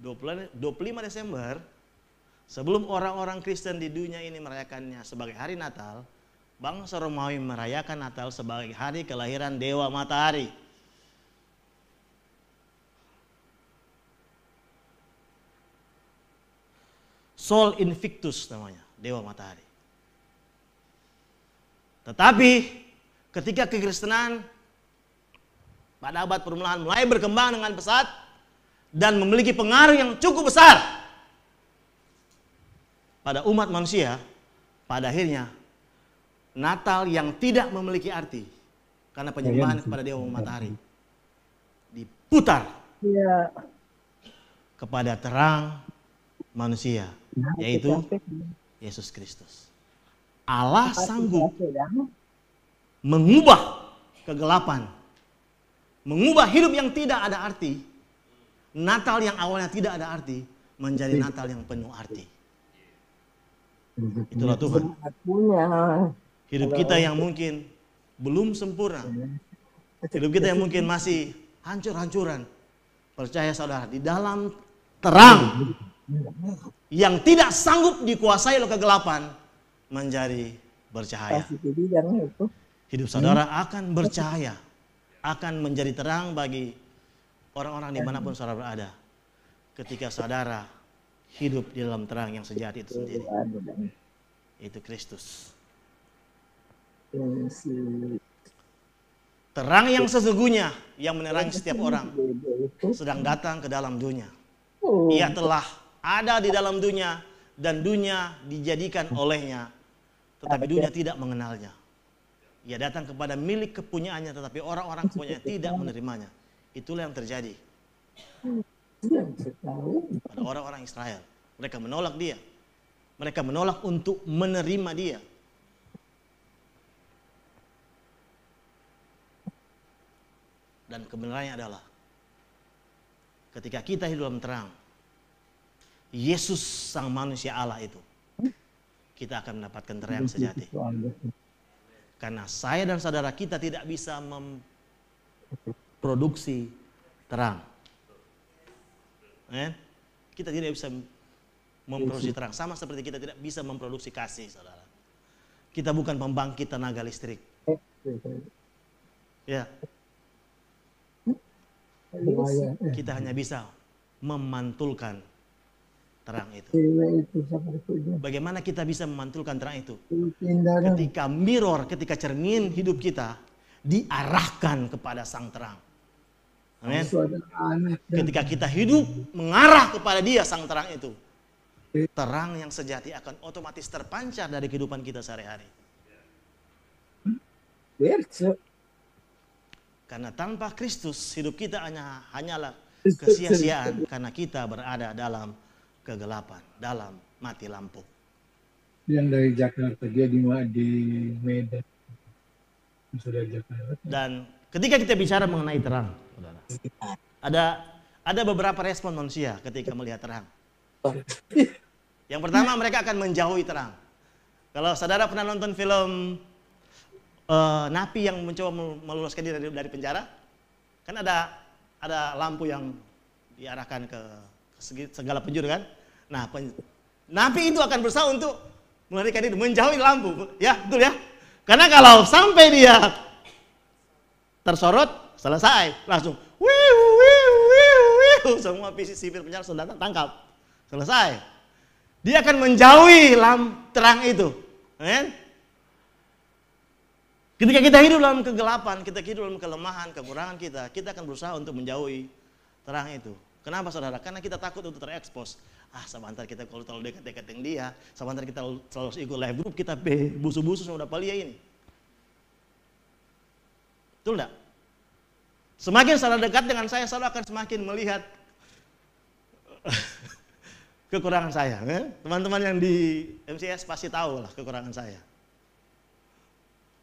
25 Desember, sebelum orang-orang Kristen di dunia ini merayakannya sebagai hari Natal, bangsa Romawi merayakan Natal sebagai hari kelahiran dewa matahari. Sol Invictus namanya, dewa matahari. Tetapi ketika kekristenan pada abad permulaan mulai berkembang dengan pesat dan memiliki pengaruh yang cukup besar pada umat manusia, pada akhirnya Natal yang tidak memiliki arti karena penyembahan kepada dewa matahari diputar kepada terang manusia, yaitu Yesus Kristus. Allah sanggup mengubah kegelapan, mengubah hidup yang tidak ada arti, Natal yang awalnya tidak ada arti, menjadi Natal yang penuh arti. Itulah Tuhan. Hidup kita yang mungkin belum sempurna, hidup kita yang mungkin masih hancur-hancuran, percaya saudara, di dalam terang yang tidak sanggup dikuasai oleh kegelapan, menjadi bercahaya. Hidup saudara akan bercahaya, akan menjadi terang bagi orang-orang dimanapun saudara berada, ketika saudara hidup di dalam terang yang sejati itu sendiri, yaitu Kristus. Terang yang sesungguhnya yang menerangi setiap orang sedang datang ke dalam dunia. Ia telah ada di dalam dunia dan dunia dijadikan olehnya, tetapi dunia tidak mengenalnya. Ia datang kepada milik kepunyaannya, tetapi orang-orang kepunyaannya tidak menerimanya. Itulah yang terjadi pada orang-orang Israel. Mereka menolak dia. Mereka menolak untuk menerima dia. Dan kebenarannya adalah ketika kita hidup dalam terang, Yesus sang manusia Allah itu, kita akan mendapatkan terang yang sejati. Karena saya dan saudara kita tidak bisa memproduksi terang. Kita tidak bisa memproduksi terang. Sama seperti kita tidak bisa memproduksi kasih, saudara. Kita bukan pembangkit tenaga listrik. Ya. Kita hanya bisa memantulkan terang itu. Bagaimana kita bisa memantulkan terang itu? Ketika mirror, ketika cermin hidup kita diarahkan kepada sang terang. Amin. Ketika kita hidup mengarah kepada dia sang terang itu, terang yang sejati akan otomatis terpancar dari kehidupan kita sehari-hari. Karena tanpa Kristus hidup kita hanyalah kesia-siaan, karena kita berada dalam kegelapan, dalam mati lampu. Yang dari Jakarta, dia di Medan. Sudah Jakarta. Dan ketika kita bicara mengenai terang, saudara, ada beberapa respon manusia ketika melihat terang. Yang pertama, mereka akan menjauhi terang. Kalau saudara pernah nonton film napi yang mencoba meloloskan diri dari penjara, kan ada lampu yang diarahkan ke segala penjuru kan. Nah, napi itu akan berusaha untuk melarikan diri, menjauhi lampu, ya betul ya. Karena kalau sampai dia tersorot, selesai, langsung semua sipir penjara sudah tangkap, selesai. Dia akan menjauhi terang itu, kan? Ketika kita hidup dalam kegelapan, kita hidup dalam kelemahan, kekurangan kita akan berusaha untuk menjauhi terang itu. Kenapa saudara? Karena kita takut untuk terekspos. Sebentar kita kalau terlalu dekat-dekat dengan dia, sebentar kita selalu ikut live group, kita busu-busu sama udah palia ini. Betul enggak? Semakin saudara dekat dengan saya, saudara akan semakin melihat kekurangan saya. Teman-teman yang di MCS pasti tahu lah kekurangan saya.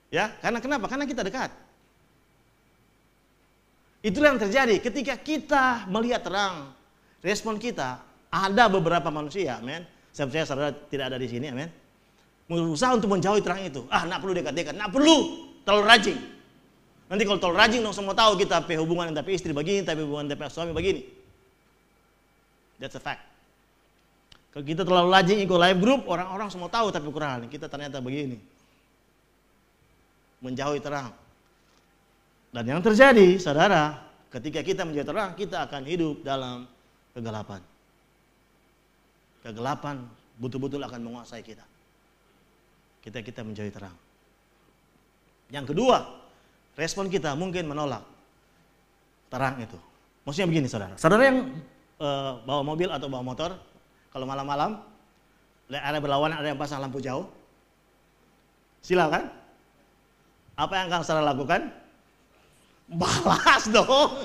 Ya, karena kenapa? Karena kita dekat. Itulah yang terjadi ketika kita melihat terang. Respon kita, ada beberapa manusia, amen. Saya percaya saudara tidak ada di sini, amen. Berusaha untuk menjauhi terang itu. Nggak perlu dekat-dekat, nggak perlu terlalu rajin. Nanti kalau terlalu rajin, dong semua tahu kita hubungan tapi istri begini, tapi hubungan tapi suami begini. That's a fact. Kalau kita terlalu rajin ikut live group, orang-orang semua tahu tapi kekurangan. Kita ternyata begini. Menjauhi terang. Dan yang terjadi, saudara, ketika kita menjauhi terang, kita akan hidup dalam kegelapan. Kegelapan betul-betul akan menguasai kita. Kita menjauhi terang. Yang kedua, respon kita mungkin menolak terang itu. Maksudnya begini, saudara. Saudara yang bawa mobil atau bawa motor, kalau malam-malam ada berlawanan, ada yang pasang lampu jauh, silakan. Apa yang akan saudara lakukan? Balas dong.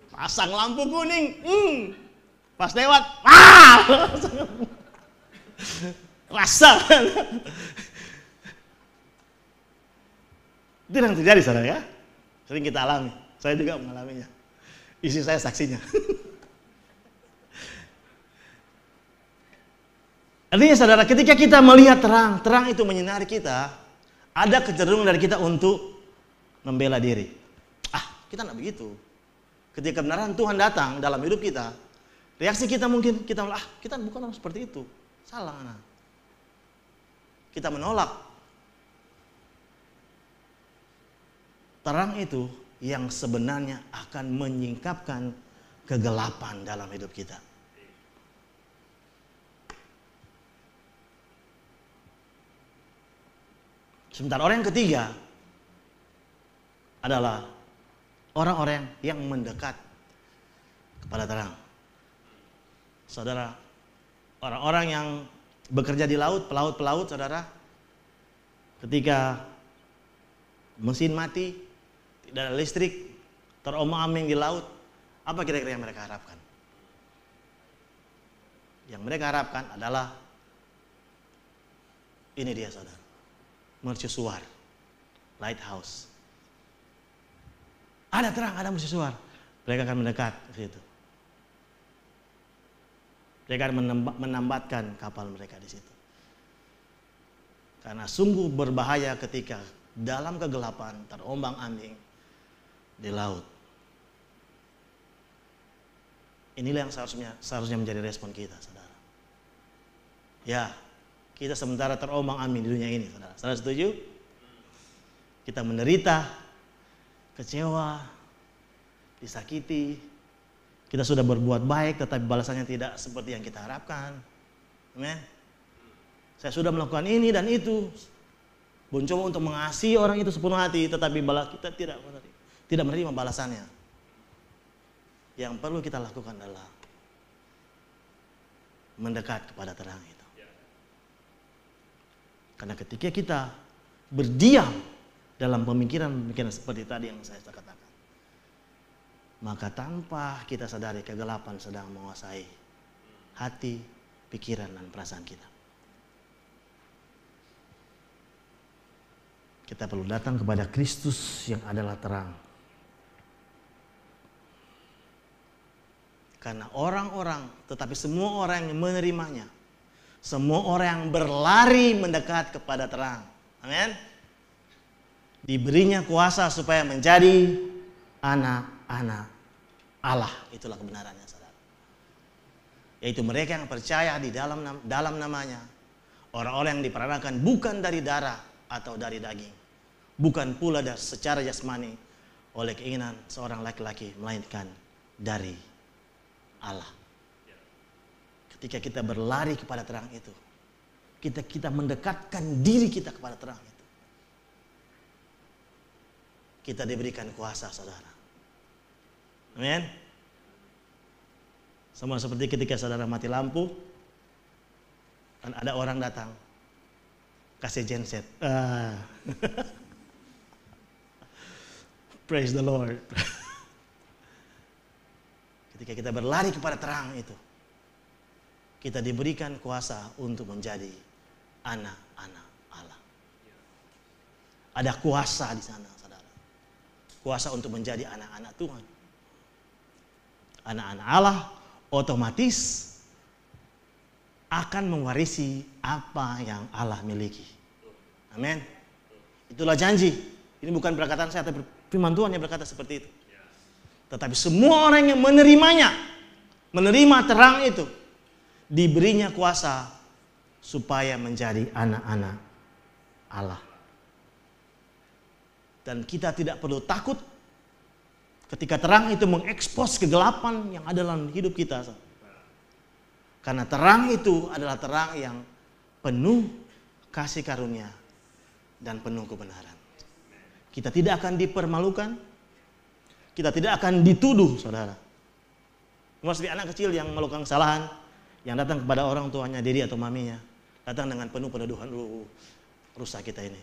Pasang lampu kuning. Pas lewat, rasa. Itu yang terjadi saudara ya. Sering kita alami. Saya juga mengalaminya. Istri saya saksinya. Artinya saudara, ketika kita melihat terang, terang itu menyinari kita, ada kecenderungan dari kita untuk membela diri. Kita enggak begitu. Ketika kebenaran Tuhan datang dalam hidup kita, reaksi kita mungkin kita bukan orang seperti itu. Salah. Kita menolak. Terang itu yang sebenarnya akan menyingkapkan kegelapan dalam hidup kita. Sementara orang yang ketiga adalah orang-orang yang mendekat kepada terang. Saudara, orang-orang yang bekerja di laut, pelaut-pelaut, saudara, ketika mesin mati, tidak ada listrik, terombang-ambing di laut, apa kira-kira yang mereka harapkan? Yang mereka harapkan adalah ini dia, saudara. Mercusuar, lighthouse. Ada terang, ada mercusuar. Mereka akan mendekat ke situ. Mereka akan menambatkan kapal mereka di situ. Karena sungguh berbahaya ketika dalam kegelapan terombang-ambing di laut. Inilah yang seharusnya menjadi respon kita, saudara. Ya, kita sementara terombang-ambing di dunia ini, saudara. Saudara setuju? Kita menderita, kecewa, disakiti. Kita sudah berbuat baik, tetapi balasannya tidak seperti yang kita harapkan. Amen. Saya sudah melakukan ini dan itu, mencoba untuk mengasihi orang itu sepenuh hati, tetapi kita tidak menerima balasannya. Yang perlu kita lakukan adalah mendekat kepada terang itu. Karena ketika kita berdiam dalam pemikiran-pemikiran seperti tadi yang saya katakan, maka tanpa kita sadari kegelapan sedang menguasai hati, pikiran, dan perasaan kita. Kita perlu datang kepada Kristus yang adalah terang. Karena orang-orang, tetapi semua orang yang menerimanya, semua orang yang berlari mendekat kepada terang. Amin. Diberinya kuasa supaya menjadi anak-anak Allah. Itulah kebenarannya, saudara. Yaitu mereka yang percaya di dalam namanya. Orang-orang yang diperanakan bukan dari darah atau dari daging. Bukan pula secara jasmani oleh keinginan seorang laki-laki, melainkan dari Allah. Ketika kita berlari kepada terang itu, kita mendekatkan diri kita kepada terang itu, kita diberikan kuasa, saudara. Amin. Sama seperti ketika saudara mati lampu, dan ada orang datang, kasih genset. Praise the Lord. Ketika kita berlari kepada terang itu, kita diberikan kuasa untuk menjadi anak-anak Allah. Ada kuasa di sana, saudara. Kuasa untuk menjadi anak-anak Tuhan. Anak-anak Allah otomatis akan mewarisi apa yang Allah miliki. Amin. Itulah janji. Ini bukan perkataan saya, tapi firman Tuhan yang berkata seperti itu. Tetapi semua orang yang menerimanya, menerima terang itu, diberinya kuasa supaya menjadi anak-anak Allah. Dan kita tidak perlu takut ketika terang itu mengekspos kegelapan yang ada dalam hidup kita. Karena terang itu adalah terang yang penuh kasih karunia dan penuh kebenaran. Kita tidak akan dipermalukan, kita tidak akan dituduh, saudara. Seperti anak kecil yang melakukan kesalahan, yang datang kepada orang tuanya, diri atau maminya, datang dengan penuh penuduhan, rusak kita ini.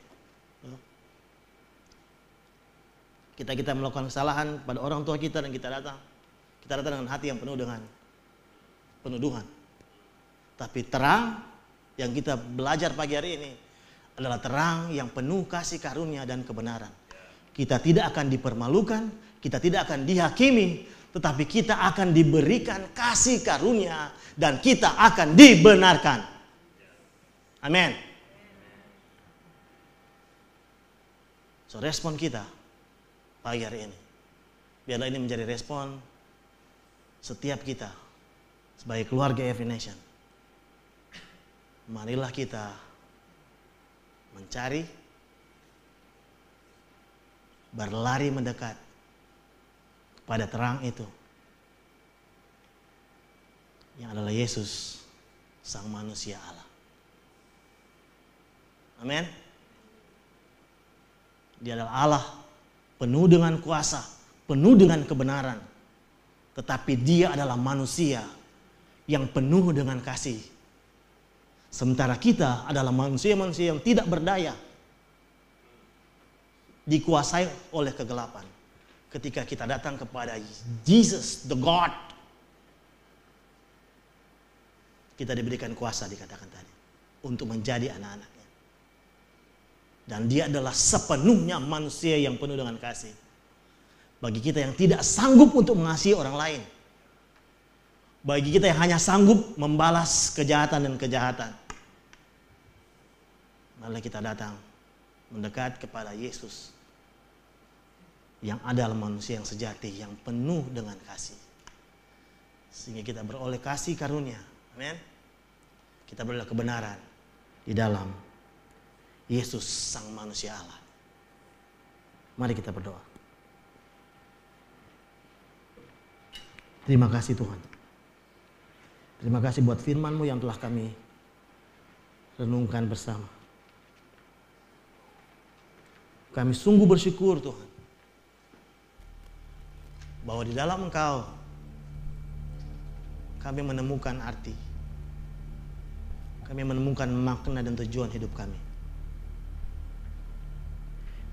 Kita melakukan kesalahan pada orang tua kita dan kita datang dengan hati yang penuh dengan penuduhan. Tapi terang yang kita belajar pagi hari ini adalah terang yang penuh kasih karunia dan kebenaran. Kita tidak akan dipermalukan, kita tidak akan dihakimi, tetapi kita akan diberikan kasih karunia dan kita akan dibenarkan. Amin. So, respon kita pagi hari ini, biarlah ini menjadi respon setiap kita sebagai keluarga Every Nation. Marilah kita mencari, berlari mendekat kepada terang itu, yang adalah Yesus, Sang Manusia Allah. Amin. Dia adalah Allah penuh dengan kuasa, penuh dengan kebenaran. Tetapi dia adalah manusia yang penuh dengan kasih. Sementara kita adalah manusia-manusia yang tidak berdaya, dikuasai oleh kegelapan. Ketika kita datang kepada Jesus, the God, kita diberikan kuasa, dikatakan tadi, untuk menjadi anak-anaknya. Dan dia adalah sepenuhnya manusia yang penuh dengan kasih. Bagi kita yang tidak sanggup untuk mengasihi orang lain, bagi kita yang hanya sanggup membalas kejahatan dan kejahatan, malah kita datang mendekat kepada Yesus yang adalah manusia yang sejati, yang penuh dengan kasih. Sehingga kita beroleh kasih karunia. Amin. Kita beroleh kebenaran di dalam Yesus, Sang Manusia Allah. Mari kita berdoa. Terima kasih Tuhan. Terima kasih buat firman-Mu yang telah kami renungkan bersama. Kami sungguh bersyukur Tuhan, bahwa di dalam Engkau kami menemukan arti, kami menemukan makna dan tujuan hidup kami.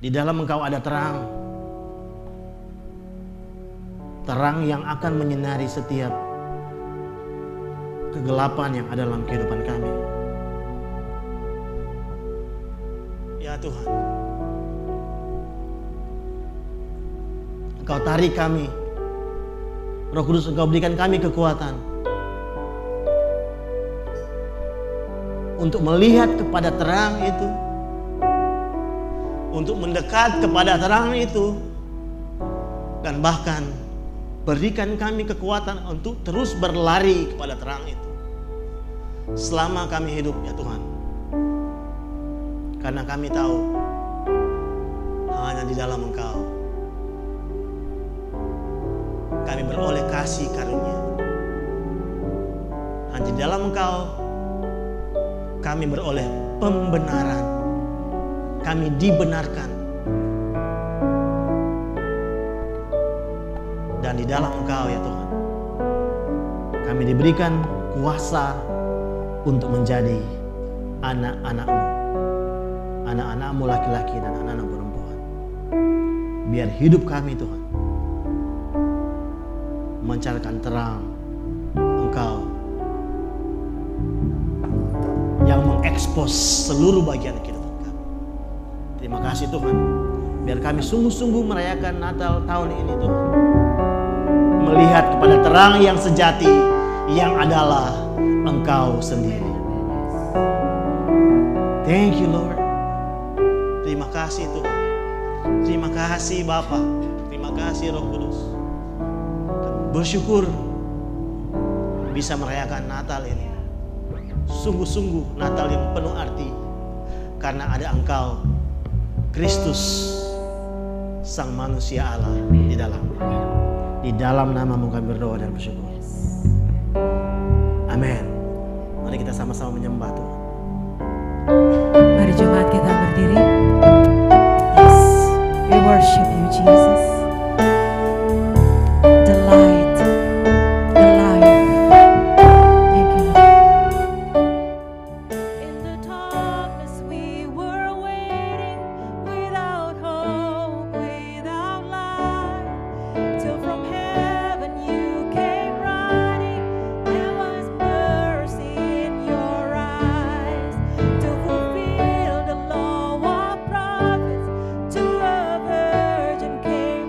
Di dalam Engkau ada terang, terang yang akan menyinari setiap kegelapan yang ada dalam kehidupan kami. Ya Tuhan, Engkau tarik kami, Roh Kudus, Engkau berikan kami kekuatan untuk melihat kepada terang itu, untuk mendekat kepada terang itu, dan bahkan berikan kami kekuatan untuk terus berlari kepada terang itu selama kami hidup, ya Tuhan. Karena kami tahu hanya di dalam Engkau kami beroleh kasih karunia. Hanya di dalam Engkau kami beroleh pembenaran. Kami dibenarkan. Dan di dalam Engkau ya Tuhan, kami diberikan kuasa untuk menjadi anak-anak-Mu. Anak-anak-Mu laki-laki dan anak-anak perempuan. Biar hidup kami Tuhan memancarkan terang Engkau yang mengekspos seluruh bagian kehidupan kami. Terima kasih Tuhan. Biar kami sungguh-sungguh merayakan Natal tahun ini Tuhan, melihat kepada terang yang sejati yang adalah Engkau sendiri. Thank you Lord. Terima kasih Tuhan. Terima kasih Bapa. Terima kasih Roh Kudus. Kami bersyukur bisa merayakan Natal ini. Sungguh-sungguh Natal yang penuh arti, karena ada Engkau, Kristus, Sang Manusia Allah di dalamnya. Di dalam nama-Mu kami berdoa dan bersyukur. Amin. Mari kita sama-sama menyembah Tuhan. Mari jemaat kita berdiri. Yes, we worship you Jesus. The light, the life. Thank you Lord. In the darkness we were waiting, without hope, without light, till from heaven you came running. There was mercy in your eyes to fulfill the law of prophets. To a virgin came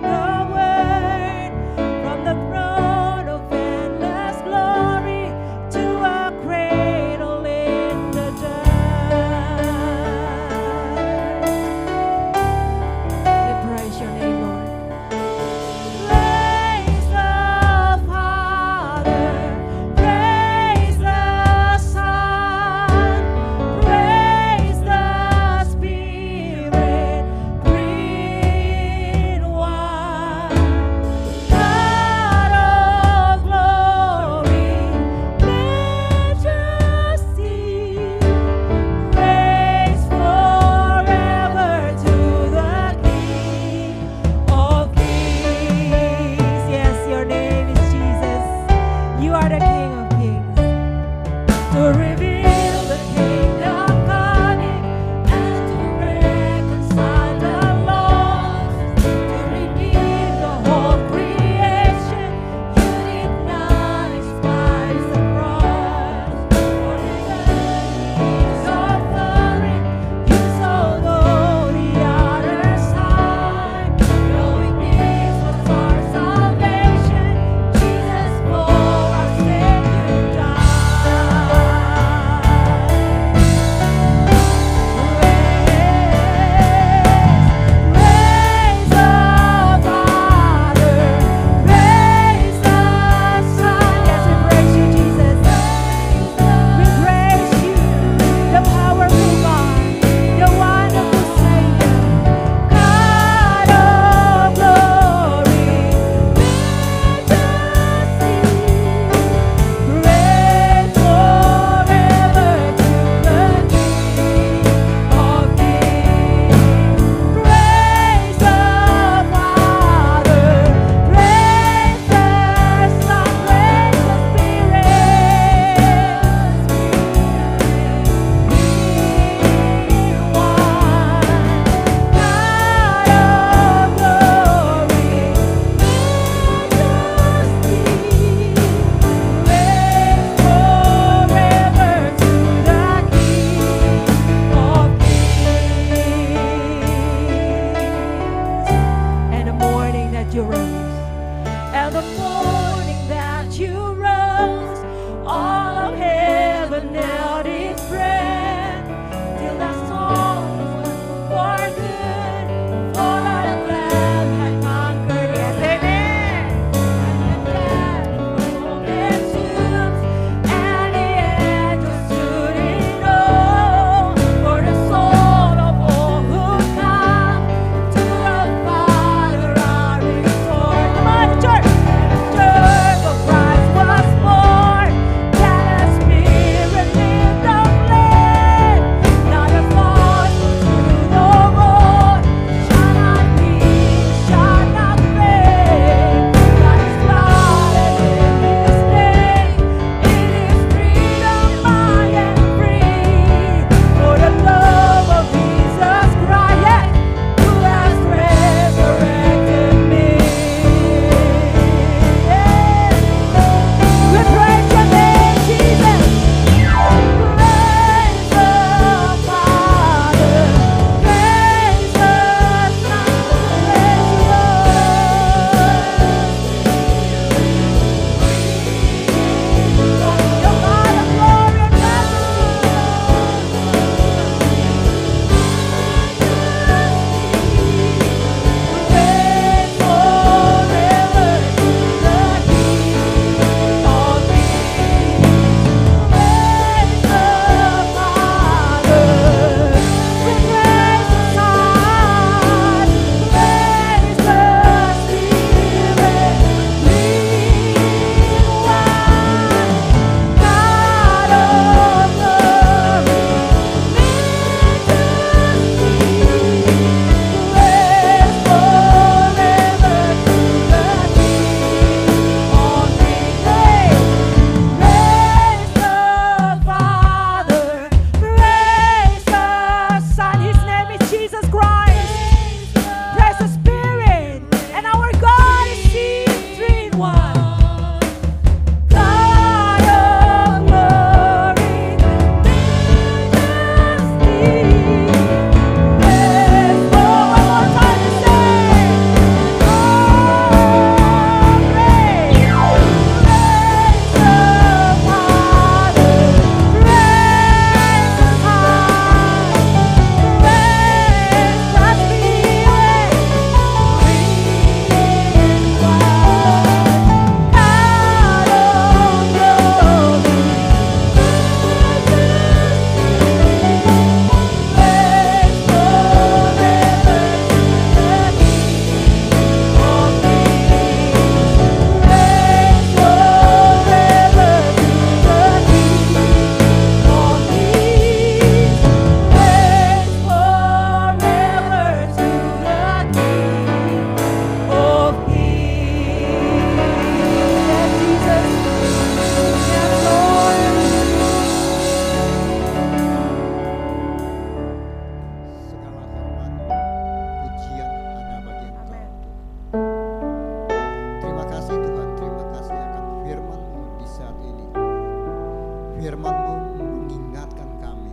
firman-Mu mengingatkan kami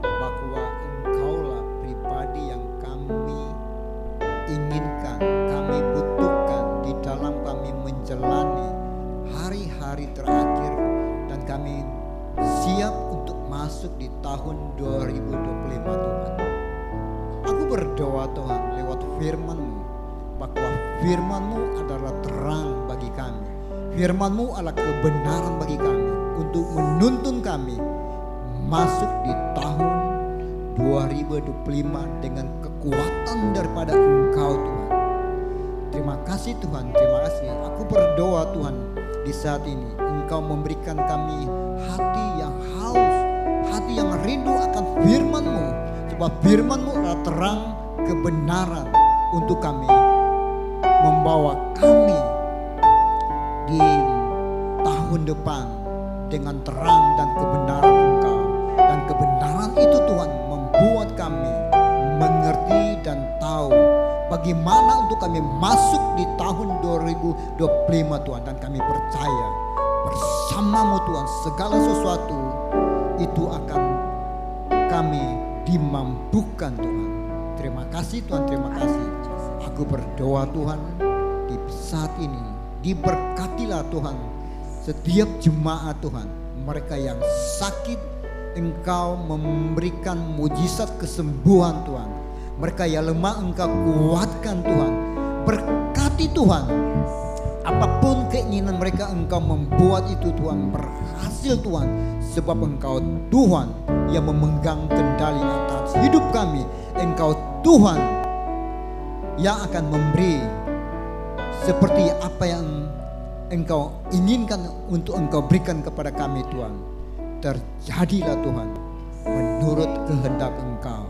bahwa Engkaulah pribadi yang kami inginkan, kami butuhkan di dalam kami menjalani hari-hari terakhir, dan kami siap untuk masuk di tahun 2025 Tuhan. Aku berdoa Tuhan lewat firman-Mu bahwa firman-Mu adalah terang bagi kami. Firman-Mu adalah kebenaran bagi kami untuk menuntun kami masuk di tahun 2025 dengan kekuatan daripada Engkau Tuhan. Terima kasih Tuhan, terima kasih. Aku berdoa Tuhan di saat ini Engkau memberikan kami hati yang haus, hati yang rindu akan firman-Mu, sebab firman-Mu adalah terang kebenaran untuk kami, membawa kami di tahun depan dengan terang dan kebenaran Engkau. Dan kebenaran itu Tuhan membuat kami mengerti dan tahu bagaimana untuk kami masuk di tahun 2025 Tuhan. Dan kami percaya bersama-Mu Tuhan segala sesuatu itu akan kami dimampukan Tuhan. Terima kasih Tuhan, terima kasih. Aku berdoa Tuhan di saat ini, diberkatilah Tuhan setiap jemaat Tuhan. Mereka yang sakit Engkau memberikan mujizat kesembuhan Tuhan. Mereka yang lemah Engkau kuatkan Tuhan. Berkati Tuhan, apapun keinginan mereka Engkau membuat itu Tuhan berhasil Tuhan. Sebab Engkau Tuhan yang memegang kendali atas hidup kami. Engkau Tuhan yang akan memberi seperti apa yang Engkau inginkan untuk Engkau berikan kepada kami Tuhan. Terjadilah Tuhan menurut kehendak Engkau.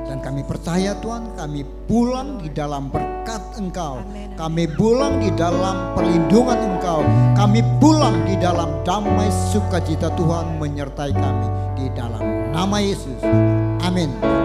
Dan kami percaya Tuhan, kami pulang di dalam berkat Engkau. Kami pulang di dalam perlindungan Engkau. Kami pulang di dalam damai sukacita Tuhan menyertai kami. Di dalam nama Yesus. Amin.